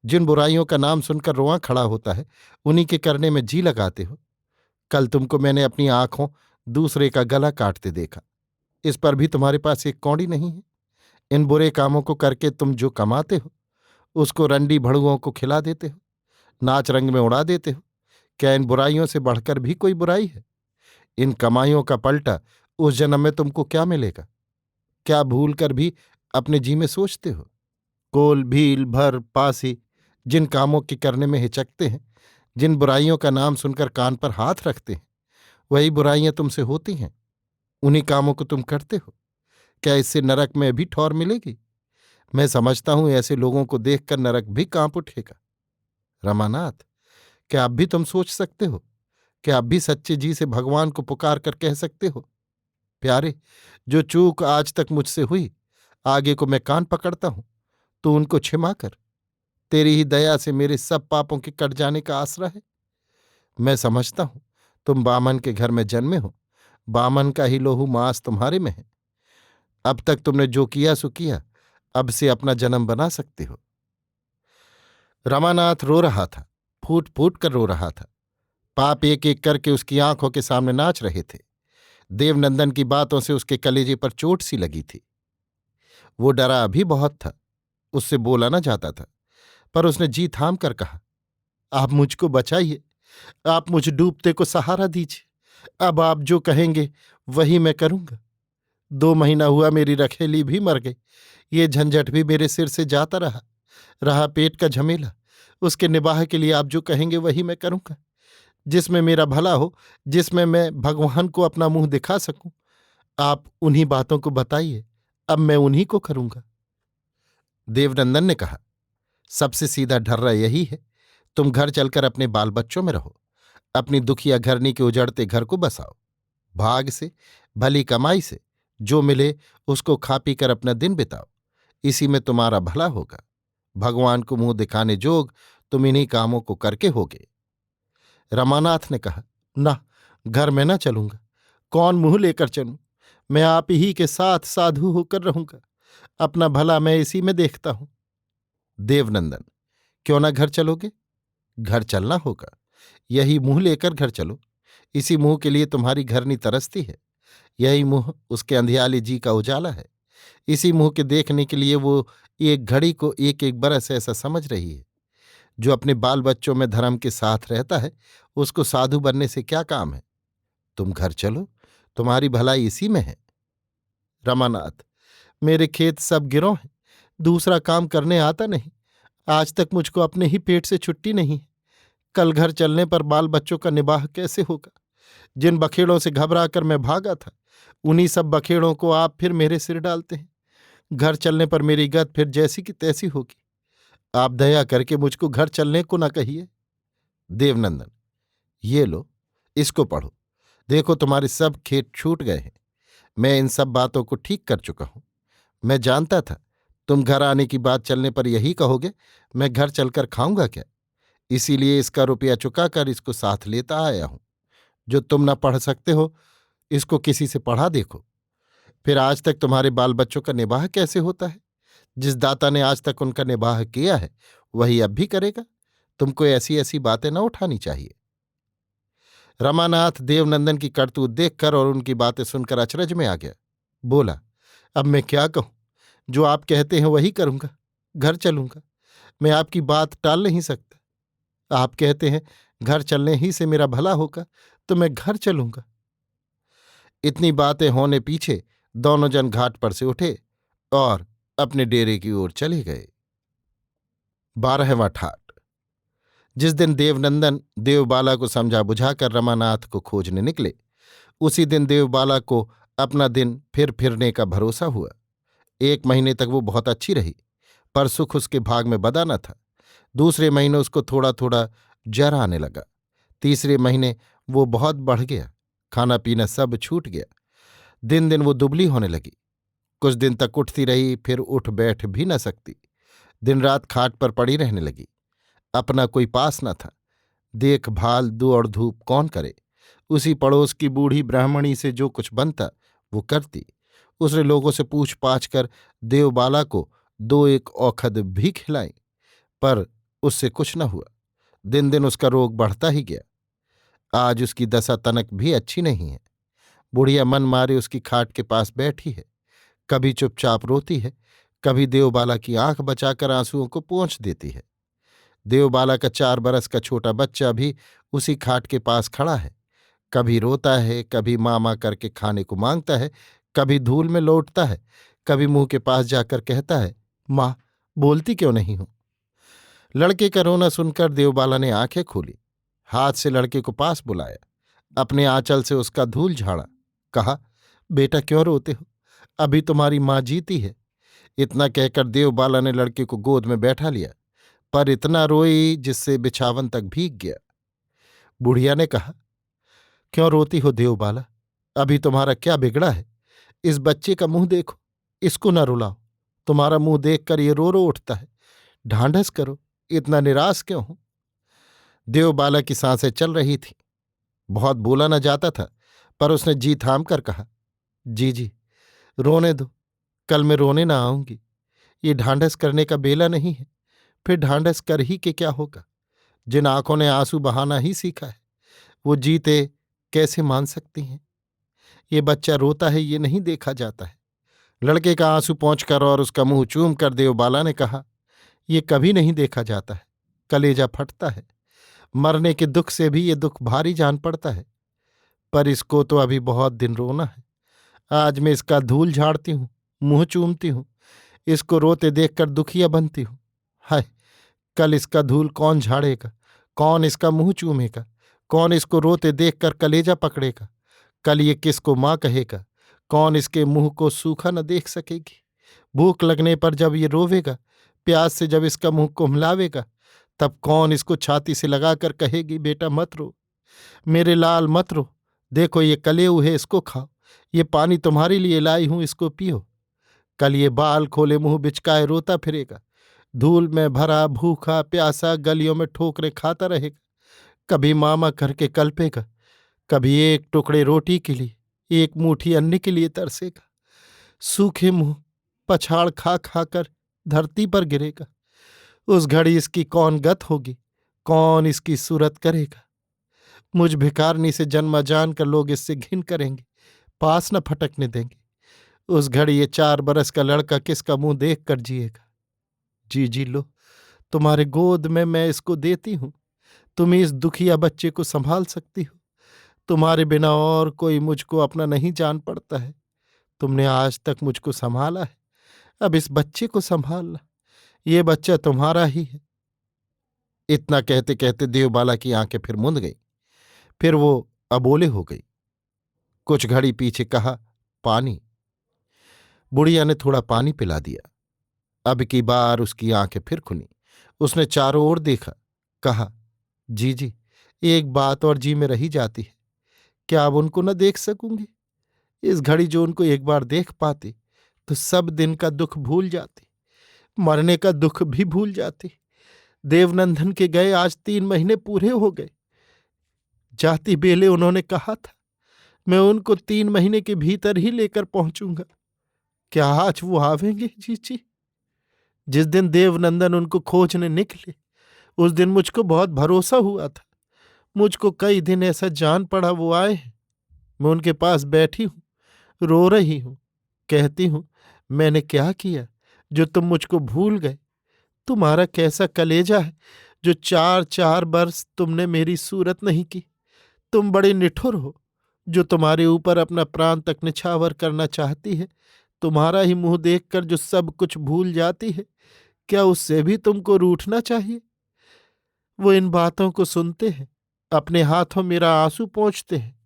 जिन बुराइयों का नाम सुनकर रोआं खड़ा होता है, उन्हीं के करने में जी लगाते हो। कल तुमको मैंने अपनी आंखों दूसरे का गला काटते देखा। इस पर भी तुम्हारे पास एक कौड़ी नहीं है। इन बुरे कामों को करके तुम जो कमाते हो, उसको रंडी भड़ुओं को खिला देते हो, नाच रंग में उड़ा देते हो। क्या इन बुराइयों से बढ़कर भी कोई बुराई है? इन कमाइयों का पलटा उस जन्म में तुमको क्या मिलेगा? क्या भूल कर भी अपने जी में सोचते हो? कोल, भील, भर, पासी जिन कामों के करने में हिचकते हैं, जिन बुराइयों का नाम सुनकर कान पर हाथ रखते हैं, वही बुराइयां तुमसे होती हैं। उन्हीं कामों को तुम करते हो। क्या इससे नरक में भी ठौर मिलेगी? मैं समझता हूं ऐसे लोगों को देखकर नरक भी कांप उठेगा। रमानाथ, क्या अब भी तुम सोच सकते हो? क्या अब भी सच्चे जी से भगवान को पुकार कर कह सकते हो, प्यारे, जो चूक आज तक मुझसे हुई, आगे को मैं कान पकड़ता हूं, तू उनको क्षमा कर। तेरी ही दया से मेरे सब पापों के कट जाने का आसरा है। मैं समझता हूं तुम बामन के घर में जन्मे हो, बामन का ही लोहू मांस तुम्हारे में है। अब तक तुमने जो किया सो किया, अब से अपना जन्म बना सकते हो। रमानाथ रो रहा था, फूट फूट कर रो रहा था। पाप एक एक करके उसकी आंखों के सामने नाच रहे थे। देवनंदन की बातों से उसके कलेजे पर चोट सी लगी थी। वो डरा भी बहुत था, उससे बोला न जाता था, पर उसने जी थाम कर कहा, आप मुझको बचाइए, आप मुझ डूबते को सहारा दीजिए। अब आप जो कहेंगे वही मैं करूंगा। 2 महीना हुआ मेरी रखेली भी मर गई। ये झंझट भी मेरे सिर से जाता रहा। रहा पेट का झमेला, उसके निबाह के लिए आप जो कहेंगे वही मैं करूंगा। जिसमें मेरा भला हो, जिसमें मैं भगवान को अपना मुंह दिखा सकूं, आप उन्हीं बातों को बताइए, अब मैं उन्हीं को करूंगा। देवनंदन ने कहा, सबसे सीधा ढर्रा यही है, तुम घर चलकर अपने बाल बच्चों में रहो। अपनी दुखिया घरनी के उजड़ते घर को बसाओ। भाग से, भली कमाई से जो मिले उसको खा पी कर अपना दिन बिताओ। इसी में तुम्हारा भला होगा। भगवान को मुंह दिखाने जोग तुम इन्हीं कामों को करके होगे। रमानाथ ने कहा, ना, घर में न चलूंगा। कौन मुंह लेकर चलूं? मैं आप ही के साथ साधु होकर रहूंगा। अपना भला मैं इसी में देखता हूं। देवनंदन, क्यों ना घर चलोगे? घर चलना होगा। यही मुंह लेकर घर चलो। इसी मुंह के लिए तुम्हारी घरनी तरसती है। यही मुंह उसके अंधियाले जी का उजाला है। इसी मुंह के देखने के लिए वो एक घड़ी को एक एक बरस ऐसा समझ रही है। जो अपने बाल बच्चों में धर्म के साथ रहता है, उसको साधु बनने से क्या काम है? तुम घर चलो, तुम्हारी भलाई इसी में है। रमानाथ, मेरे खेत सब गिरों हैं, दूसरा काम करने आता नहीं। आज तक मुझको अपने ही पेट से छुट्टी नहीं। कल घर चलने पर बाल बच्चों का निबाह कैसे होगा? जिन बखेड़ों से घबरा कर मैं भागा था, उन्हीं सब बखेड़ों को आप फिर मेरे सिर डालते हैं। घर चलने पर मेरी गत फिर जैसी की तैसी होगी। आप दया करके मुझको घर चलने को न कहिए। देवनंदन, ये लो, इसको पढ़ो। देखो तुम्हारे सब खेत छूट गए हैं। मैं इन सब बातों को ठीक कर चुका हूं। मैं जानता था तुम घर आने की बात चलने पर यही कहोगे, मैं घर चलकर खाऊंगा क्या? इसीलिए इसका रुपया चुकाकर इसको साथ लेता आया हूं। जो तुम न पढ़ सकते हो, इसको किसी से पढ़ा देखो। फिर आज तक तुम्हारे बाल बच्चों का निबाह कैसे होता है? जिस दाता ने आज तक उनका निबाह किया है, वही अब भी करेगा। तुमको ऐसी ऐसी बातें न उठानी चाहिए। रमानाथ देवनंदन की करतूत देखकर और उनकी बातें सुनकर अचरज में आ गया। बोला, अब मैं क्या कहूं? जो आप कहते हैं वही करूंगा, घर चलूंगा। मैं आपकी बात टाल नहीं सकता। आप कहते हैं घर चलने ही से मेरा भला होगा, तो मैं घर चलूंगा। इतनी बातें होने पीछे दोनों जन घाट पर से उठे और अपने डेरे की ओर चले गए। 12वां ठाट। जिस दिन देवनंदन देवबाला को समझा बुझाकर रमानाथ को खोजने निकले, उसी दिन देवबाला को अपना दिन फिर फिरने का भरोसा हुआ। 1 महीने तक वो बहुत अच्छी रही, पर सुख उसके भाग में बदा न था। दूसरे महीने उसको थोड़ा थोड़ा जर आने लगा। तीसरे महीने वो बहुत बढ़ गया, खाना पीना सब छूट गया। दिन दिन वो दुबली होने लगी। कुछ दिन तक उठती रही, फिर उठ बैठ भी न सकती। दिन रात खाट पर पड़ी रहने लगी। अपना कोई पास न था। देखभाल दौड़ धूप कौन करे। उसी पड़ोस की बूढ़ी ब्राह्मणी से जो कुछ बनता वो करती। उसने लोगों से पूछ पाछ कर देवबाला को 2-1 औखद भी खिलाई, पर उससे कुछ न हुआ। दिन दिन उसका रोग बढ़ता ही गया। आज उसकी दशा तनक भी अच्छी नहीं है। बुढ़िया मन मारे उसकी खाट के पास बैठी है। कभी चुपचाप रोती है, कभी देवबाला की आंख बचाकर आंसुओं को पोंछ देती है। देवबाला का 4 बरस का छोटा बच्चा भी उसी खाट के पास खड़ा है। कभी रोता है, कभी मामा करके खाने को मांगता है, कभी धूल में लौटता है, कभी मुंह के पास जाकर कहता है, माँ, बोलती क्यों नहीं हो। लड़के का रोना सुनकर देवबाला ने आंखें खोली, हाथ से लड़के को पास बुलाया, अपने आंचल से उसका धूल झाड़ा, कहा, बेटा क्यों रोते हो, अभी तुम्हारी माँ जीती है। इतना कहकर देवबाला ने लड़के को गोद में बैठा लिया, पर इतना रोई जिससे बिछावन तक भीग गया। बुढ़िया ने कहा, क्यों रोती हो देवबाला, अभी तुम्हारा क्या बिगड़ा है। इस बच्चे का मुंह देखो, इसको न रुलाओ। तुम्हारा मुंह देखकर ये रो रो उठता है। ढांढस करो, इतना निराश क्यों हो। देवबाला की सांसें चल रही थीं। बहुत बोला न जाता था, पर उसने जी थाम कर कहा, जी जी, रोने दो, कल मैं रोने ना आऊंगी। ये ढांढस करने का बेला नहीं है। फिर ढांढस कर ही के क्या होगा। जिन आंखों ने आंसू बहाना ही सीखा है, वो जीते कैसे मान सकती हैं। ये बच्चा रोता है, ये नहीं देखा जाता है। लड़के का आंसू पोंछकर और उसका मुंह चूम कर देवबाला ने कहा, ये कभी नहीं देखा जाता है। कलेजा फटता है। मरने के दुख से भी ये दुख भारी जान पड़ता है। पर इसको तो अभी बहुत दिन रोना है। आज मैं इसका धूल झाड़ती हूँ, मुंह चूमती हूँ, इसको रोते देखकर दुखिया बनती हूँ। हाय, कल इसका धूल कौन झाड़ेगा, कौन इसका मुंह चूमेगा, कौन इसको रोते देखकर कलेजा पकड़ेगा। कल ये किसको माँ कहेगा, कौन इसके मुंह को सूखा न देख सकेगी। भूख लगने पर जब ये रोवेगा, प्यास से जब इसका मुंह कुम्हलावेगा, तब कौन इसको छाती से लगाकर कहेगी, बेटा मत रो, मेरे लाल मत रो, देखो ये कलेऊ है, इसको खाओ, ये पानी तुम्हारे लिए लाई हूं, इसको पियो। कल ये बाल खोले मुंह बिचकाए रोता फिरेगा, धूल में भरा भूखा प्यासा गलियों में ठोकरे खाता रहेगा। कभी मामा करके कल्पेगा, कभी एक टुकड़े रोटी के लिए, एक मुट्ठी अन्न के लिए तरसेगा। सूखे मुंह पछाड़ खा खाकर धरती पर गिरेगा। उस घड़ी इसकी कौन गत होगी, कौन इसकी सूरत करेगा। मुझ भिखारनी से जन्मा जानकर लोग इससे घिन करेंगे, पास न फटकने देंगे। उस घड़ी ये 4 बरस का लड़का किसका मुंह देख कर जिएगा। जी जी लो, तुम्हारे गोद में मैं इसको देती हूं। तुम इस दुखिया बच्चे को संभाल सकती हो। तुम्हारे बिना और कोई मुझको अपना नहीं जान पड़ता है। तुमने आज तक मुझको संभाला है, अब इस बच्चे को संभालना। ये बच्चा तुम्हारा ही है। इतना कहते कहते देवबाला की आंखें फिर मूंद गईं। फिर वो अबोले हो गई। कुछ घड़ी पीछे कहा, पानी। बुढ़िया ने थोड़ा पानी पिला दिया। अब की बार उसकी आंखें फिर खुली। उसने चारों ओर देखा, कहा, जी जी, एक बात और जी में रही जाती है। क्या अब उनको न देख सकूंगी। इस घड़ी जो उनको एक बार देख पाती तो सब दिन का दुख भूल जाती, मरने का दुख भी भूल जाती। देवनंदन के गए आज 3 महीने पूरे हो गए। जाती बेले उन्होंने कहा था, मैं उनको 3 महीने के भीतर ही लेकर पहुंचूंगा। क्या आज वो आवेंगे जीजी। जिस दिन देवनंदन उनको खोजने निकले, उस दिन मुझको बहुत भरोसा हुआ था। मुझको कई दिन ऐसा जान पड़ा वो आए हैं। मैं उनके पास बैठी हूं, रो रही हूं, कहती हूं, मैंने क्या किया, जो तुम मुझको भूल गए। तुम्हारा कैसा कलेजा है जो 4-4 बरस तुमने मेरी सूरत नहीं की। तुम बड़े निठुर हो, जो तुम्हारे ऊपर अपना प्राण तक निछावर करना चाहती है। तुम्हारा ही मुंह देखकर जो सब कुछ भूल जाती है, क्या उससे भी तुमको रूठना चाहिए? वो इन बातों को सुनते हैं, अपने हाथों मेरा आंसू पोंछते हैं,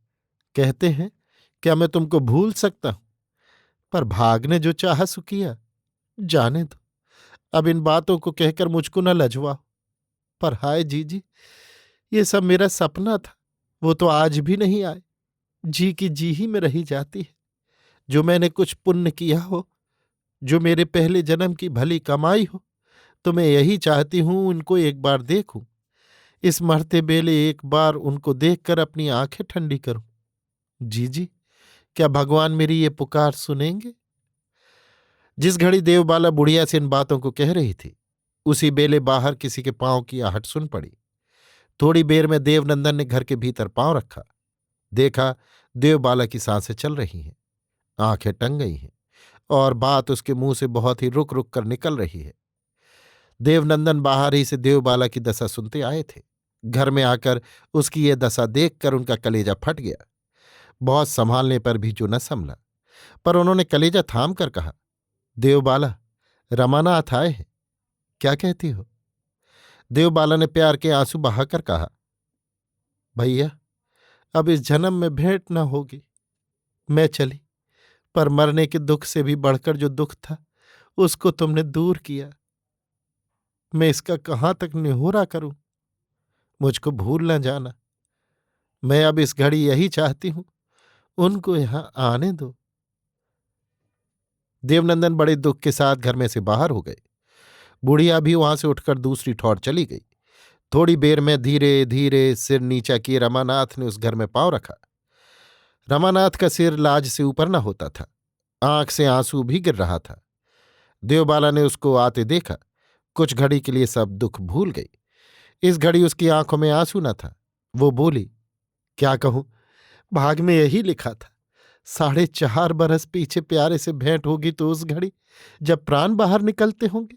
कहते हैं, क्या मैं तुमको भूल सकता हूं? पर भाग ने जो चाहा सो किया, जाने दो। अब इन बातों को कहकर मुझको न लजवाओ। पर हाय जीजी, ये सब मेरा सपना था, वो तो आज भी नहीं आए। जी की जी ही में रही जाती है। जो मैंने कुछ पुण्य किया हो, जो मेरे पहले जन्म की भली कमाई हो, तो मैं यही चाहती हूं उनको एक बार देखूं। इस मरते बेले एक बार उनको देखकर अपनी आंखें ठंडी करूं। जीजी, क्या भगवान मेरी ये पुकार सुनेंगे? जिस घड़ी देवबाला बुढ़िया से इन बातों को कह रही थी, उसी बेले बाहर किसी के पांव की आहट सुन पड़ी। थोड़ी देर में देवनंदन ने घर के भीतर पांव रखा। देखा, देवबाला की सांसें चल रही हैं, आंखें टंग गई हैं और बात उसके मुंह से बहुत ही रुक रुक कर निकल रही है। देवनंदन बाहर ही से देवबाला की दशा सुनते आए थे। घर में आकर उसकी ये दशा देखकर उनका कलेजा फट गया। बहुत संभालने पर भी जो न संभला, पर उन्होंने कलेजा थाम कर कहा, देवबाला, रमानाथ आए हैं, क्या कहती हो? देवबाला ने प्यार के आंसू बहाकर कहा, भैया, अब इस जन्म में भेंट न होगी। मैं चली, पर मरने के दुख से भी बढ़कर जो दुख था, उसको तुमने दूर किया। मैं इसका कहाँ तक निहोरा करूं? मुझको भूल न जाना। मैं अब इस घड़ी यही चाहती हूं, उनको यहां आने दो। देवनंदन बड़े दुख के साथ घर में से बाहर हो गए। बुढ़िया भी वहां से उठकर दूसरी ठौर चली गई। थोड़ी देर में धीरे धीरे सिर नीचा किए रमानाथ ने उस घर में पांव रखा। रमानाथ का सिर लाज से ऊपर न होता था, आंख से आंसू भी गिर रहा था। देवबाला ने उसको आते देखा, कुछ घड़ी के लिए सब दुख भूल गई। इस घड़ी उसकी आंखों में आंसू न था। वो बोली, क्या कहूं, भाग में यही लिखा था। 4.5 बरस पीछे प्यारे से भेंट होगी तो उस घड़ी जब प्राण बाहर निकलते होंगे,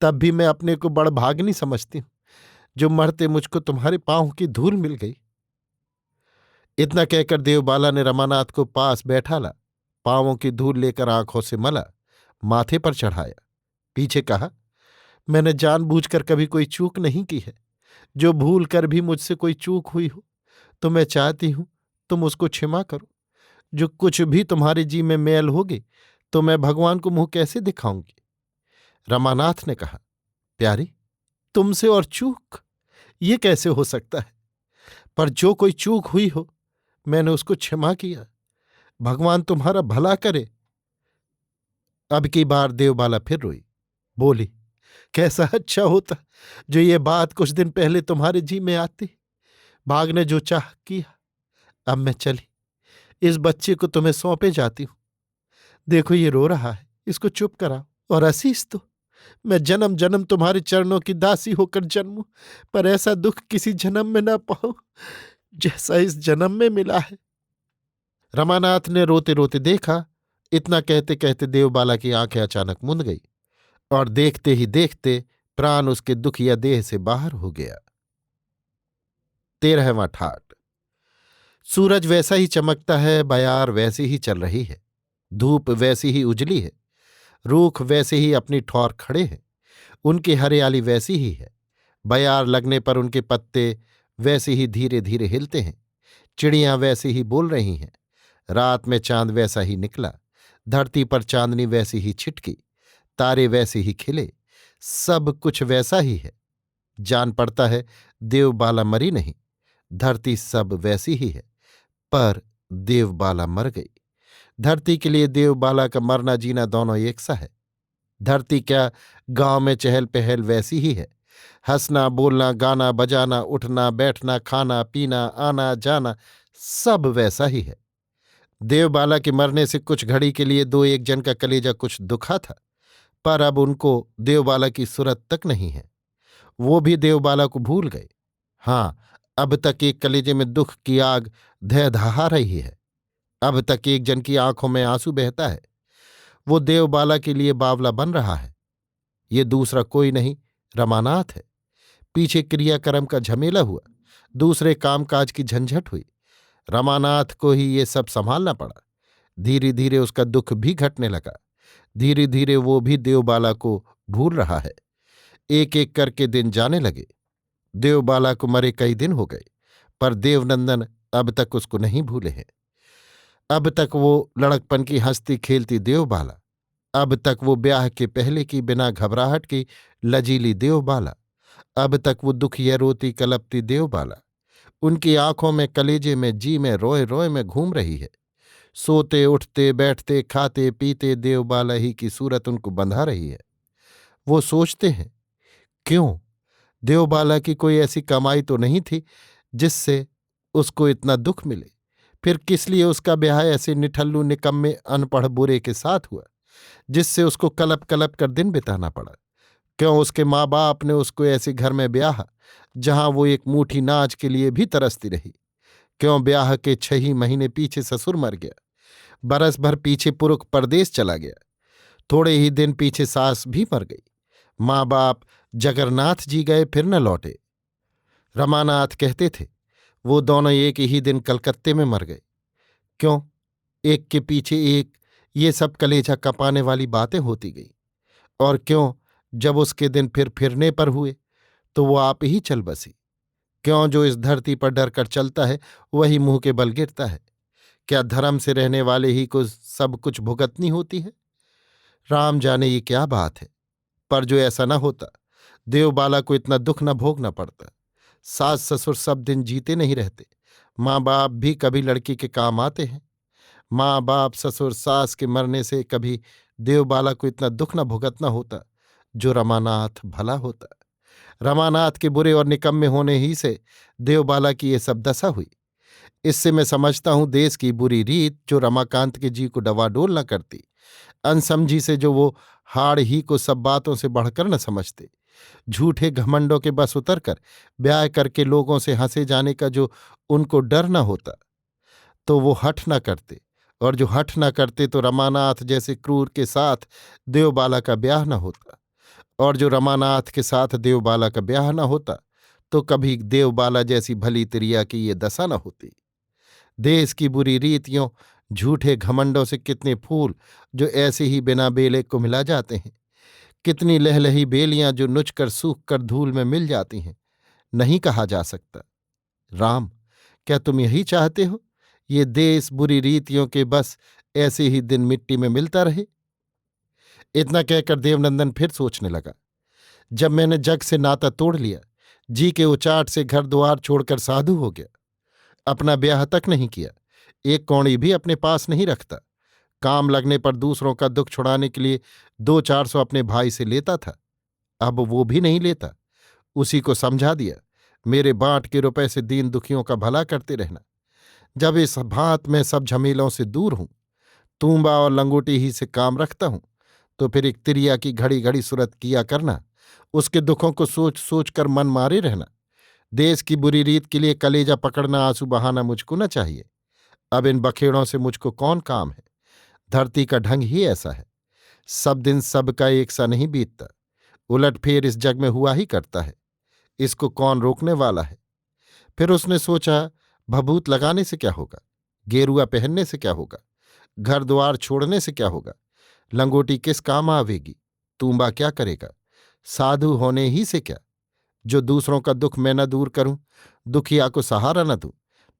तब भी मैं अपने को बड़ भाग्नी समझती हूं, जो मरते मुझको तुम्हारे पांव की धूल मिल गई। इतना कहकर देवबाला ने रमानाथ को पास बैठाला, पांवों की धूल लेकर आंखों से मला, माथे पर चढ़ाया, पीछे कहा, मैंने जानबूझकर कभी कोई चूक नहीं की है। जो भूल कर भी मुझसे कोई चूक हुई हो, तो मैं चाहती हूं तुम उसको क्षमा करो। जो कुछ भी तुम्हारे जी में मैल होगी, तो मैं भगवान को मुंह कैसे दिखाऊंगी? रमानाथ ने कहा, प्यारी, तुमसे और चूक, ये कैसे हो सकता है? पर जो कोई चूक हुई हो, मैंने उसको क्षमा किया। भगवान तुम्हारा भला करे। अब की बार देवबाला फिर रोई, बोली, कैसा अच्छा होता जो ये बात कुछ दिन पहले तुम्हारे जी में आती। भाग ने जो चाह किया। अब मैं चली, इस बच्चे को तुम्हें सौंपे जाती हूं। देखो, ये रो रहा है, इसको चुप कराओ और असीस दो। मैं जन्म जन्म तुम्हारे चरणों की दासी होकर जन्मूं, पर ऐसा दुख किसी जन्म में ना पाऊं जैसा इस जन्म में मिला है। रमानाथ ने रोते रोते देखा। इतना कहते कहते देवबाला की आंखें अचानक मुंद गई और देखते ही देखते प्राण उसके दुखिया देह से बाहर हो गया। 13वां ठाट। सूरज वैसा ही चमकता है, बयार वैसी ही चल रही है, धूप वैसी ही उजली है, रूख वैसे ही अपनी ठौर खड़े हैं, उनकी हरियाली वैसी ही है, बयार लगने पर उनके पत्ते वैसे ही धीरे धीरे हिलते हैं, चिड़ियां वैसी ही बोल रही हैं, रात में चांद वैसा ही निकला, धरती पर चांदनी वैसी ही छिटकी, तारे वैसे ही खिले, सब कुछ वैसा ही है। जान पड़ता है देवबाला मरी नहीं, धरती सब वैसी ही है, पर देवबाला मर गई। धरती के लिए देवबाला का मरना जीना दोनों एक सा है। धरती क्या, गांव में चहल पहल वैसी ही है, हंसना बोलना गाना बजाना उठना बैठना खाना पीना आना जाना सब वैसा ही है। देवबाला के मरने से कुछ घड़ी के लिए दो एक जन का कलेजा कुछ दुखा था, पर अब उनको देवबाला की सूरत तक नहीं है। वो भी देवबाला को भूल गए। हाँ, अब तक एक कलेजे में दुख की आग धह दहा रही है। अब तक एक जन की आंखों में आंसू बहता है। वो देवबाला के लिए बावला बन रहा है। ये दूसरा कोई नहीं, रमानाथ है। पीछे क्रियाक्रम का झमेला हुआ, दूसरे कामकाज की झंझट हुई। रमानाथ को ही ये सब संभालना पड़ा। धीरे धीरे उसका दुख भी घटने लगा। धीरे धीरे वो भी देवबाला को भूल रहा है। एक एक करके दिन जाने लगे। देवबाला को मरे कई दिन हो गए, पर देवनंदन अब तक उसको नहीं भूले हैं। अब तक वो लड़कपन की हंसती खेलती देवबाला, अब तक वो ब्याह के पहले की बिना घबराहट की लजीली देवबाला, अब तक वो दुखिया रोती कलपती देवबाला उनकी आंखों में, कलेजे में, जी में, रोए रोए में घूम रही है। सोते उठते बैठते खाते पीते देवबाला ही की सूरत उनको बंधा रही है। वो सोचते हैं, क्यों? देवबाला की कोई ऐसी कमाई तो नहीं थी जिससे उसको इतना दुख मिले। फिर किस लिए उसका ब्याह ऐसे निठल्लू निकम्मे अनपढ़ बुरे के साथ हुआ जिससे उसको कलप कलप कर दिन बिताना पड़ा? क्यों उसके माँ बाप ने उसको ऐसे घर में ब्याहा जहां वो एक मुट्ठी नाज के लिए भी तरसती रही? क्यों ब्याह के 6 ही महीने पीछे ससुर मर गया, बरस भर पीछे पुरुष परदेश चला गया, थोड़े ही दिन पीछे सास भी मर गई, माँ बाप जगन्नाथ जी गए फिर न लौटे? रमानाथ कहते थे वो दोनों एक ही दिन कलकत्ते में मर गए। क्यों? एक के पीछे एक ये सब कलेजा कपाने वाली बातें होती गई। और क्यों जब उसके दिन फिर फिरने पर हुए तो वो आप ही चल बसी? क्यों जो इस धरती पर डर कर चलता है वही मुंह के बल गिरता है? क्या धर्म से रहने वाले ही को सब कुछ भुगतनी होती है? राम जाने ये क्या बात है। पर जो ऐसा न होता, देवबाला को इतना दुख न भोगना पड़ता। सास ससुर सब दिन जीते नहीं रहते, माँ बाप भी कभी लड़की के काम आते हैं। माँ बाप ससुर सास के मरने से कभी देवबाला को इतना दुख न भुगतना होता जो रमानाथ भला होता। रमानाथ के बुरे और निकम्मे होने ही से देवबाला की ये सब दशा हुई। इससे मैं समझता हूं देश की बुरी रीत जो रमाकांत के जी को डवाडोल न करती, अनसमझी से जो वो हाड़ ही को सब बातों से बढ़कर न समझते, झूठे घमंडों के बस उतरकर ब्याह करके लोगों से हंसे जाने का जो उनको डर न होता, तो वो हठ न करते, और जो हठ न करते तो रमानाथ जैसे क्रूर के साथ देवबाला का ब्याह न होता, और जो रमानाथ के साथ देवबाला का ब्याह न होता तो कभी देवबाला जैसी भली तिरिया की ये दशा न होती। देश की बुरी रीतियों, झूठे घमंडों से कितने फूल जो ऐसे ही बिना बेले को मिला जाते हैं, कितनी लहलही बेलियां जो नुच कर सूख कर धूल में मिल जाती हैं, नहीं कहा जा सकता। राम, क्या तुम यही चाहते हो, ये देश बुरी रीतियों के बस ऐसे ही दिन मिट्टी में मिलता रहे? इतना कहकर देवनंदन फिर सोचने लगा, जब मैंने जग से नाता तोड़ लिया, जी के उचाट से घर द्वार छोड़कर साधु हो गया, अपना ब्याह तक नहीं किया, एक कौड़ी भी अपने पास नहीं रखता, काम लगने पर दूसरों का दुख छुड़ाने के लिए 200-400 अपने भाई से लेता था, अब वो भी नहीं लेता। उसी को समझा दिया, मेरे बाँट के रुपए से दीन दुखियों का भला करते रहना। जब इस भांत में सब झमेलों से दूर हूं, तूंबा और लंगोटी ही से काम रखता हूं, तो फिर एक तिरिया की घड़ी घड़ी सुरत किया करना, उसके दुखों को सोच सोच कर मन मारे रहना। देश की बुरी रीत के लिए कलेजा पकड़ना, आंसू बहाना मुझको न चाहिए। अब इन बखेड़ों से मुझको कौन काम है? धरती का ढंग ही ऐसा है, सब दिन सबका एक सा नहीं बीतता, उलटफेर इस जग में हुआ ही करता है, इसको कौन रोकने वाला है? फिर उसने सोचा, भभूत लगाने से क्या होगा, गेरुआ पहनने से क्या होगा, घर द्वार छोड़ने से क्या होगा, लंगोटी किस काम आवेगी, तूंबा क्या करेगा, साधु होने ही से क्या, जो दूसरों का दुख मैं न दूर करूं, दुखिया को सहारा न दूं,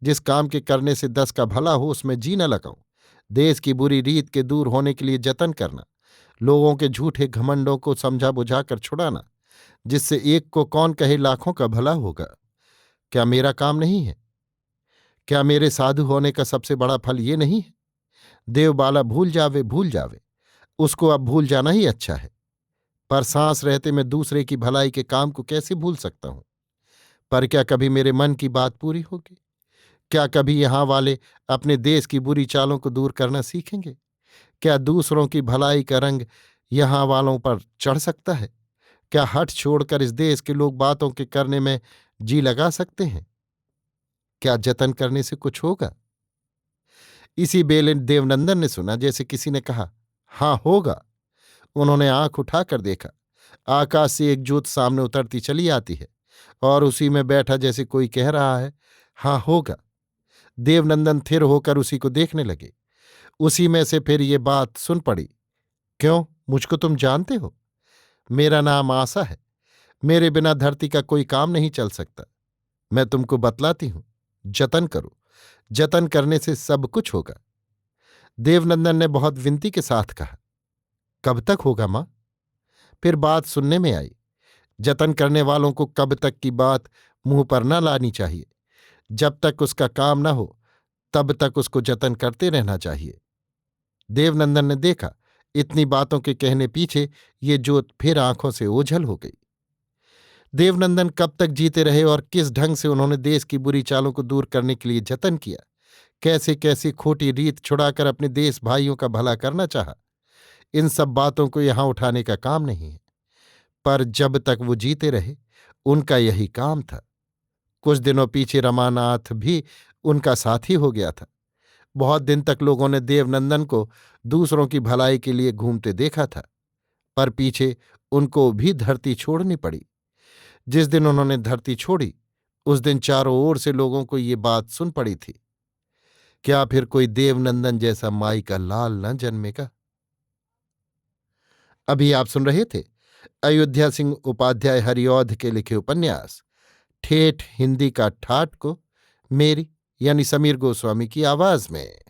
जिस काम के करने से 10 का भला हो उसमें जी न लगाऊं, देश की बुरी रीत के दूर होने के लिए जतन करना, लोगों के झूठे घमंडों को समझा बुझाकर छुड़ाना, जिससे एक को कौन कहे लाखों का भला होगा। क्या मेरा काम नहीं है? क्या मेरे साधु होने का सबसे बड़ा फल ये नहीं है? देवबाला भूल जावे, उसको अब भूल जाना ही अच्छा है। पर सांस रहते मैं दूसरे की भलाई के काम को कैसे भूल सकता हूं? पर क्या कभी मेरे मन की बात पूरी होगी? क्या कभी यहां वाले अपने देश की बुरी चालों को दूर करना सीखेंगे? क्या दूसरों की भलाई का रंग यहां वालों पर चढ़ सकता है? क्या हठ छोड़कर इस देश के लोग बातों के करने में जी लगा सकते हैं? क्या जतन करने से कुछ होगा? इसी बेले देवनंदन ने सुना जैसे किसी ने कहा, हाँ होगा। उन्होंने आंख उठाकर देखा। आकाश से एक ज्योत सामने उतरती चली आती है और उसी में बैठा जैसे कोई कह रहा है, हाँ होगा। देवनंदन थिर होकर उसी को देखने लगे। उसी में से फिर ये बात सुन पड़ी, क्यों, मुझको तुम जानते हो? मेरा नाम आशा है। मेरे बिना धरती का कोई काम नहीं चल सकता। मैं तुमको बतलाती हूं, जतन करो। जतन करने से सब कुछ होगा। देवनंदन ने बहुत विनती के साथ कहा, कब तक होगा मां? फिर बात सुनने में आई, जतन करने वालों को कब तक की बात मुंह पर न लानी चाहिए। जब तक उसका काम न हो तब तक उसको जतन करते रहना चाहिए। देवनंदन ने देखा, इतनी बातों के कहने पीछे ये जोत फिर आंखों से ओझल हो गई। देवनंदन कब तक जीते रहे और किस ढंग से उन्होंने देश की बुरी चालों को दूर करने के लिए जतन किया, कैसे कैसी खोटी रीत छुड़ाकर अपने देश भाइयों का भला करना चाहा, इन सब बातों को यहां उठाने का काम नहीं है। पर जब तक वो जीते रहे उनका यही काम था। कुछ दिनों पीछे रमानाथ भी उनका साथी हो गया था। बहुत दिन तक लोगों ने देवनंदन को दूसरों की भलाई के लिए घूमते देखा था, पर पीछे उनको भी धरती छोड़नी पड़ी। जिस दिन उन्होंने धरती छोड़ी उस दिन चारों ओर से लोगों को ये बात सुन पड़ी थी, क्या फिर कोई देवनंदन जैसा माई का लाल न जन्मेगा? अभी आप सुन रहे थे अयोध्या सिंह उपाध्याय हरिऔध के लिखे उपन्यास ठेठ हिंदी का ठाठ को मेरी यानी समीर गोस्वामी की आवाज में।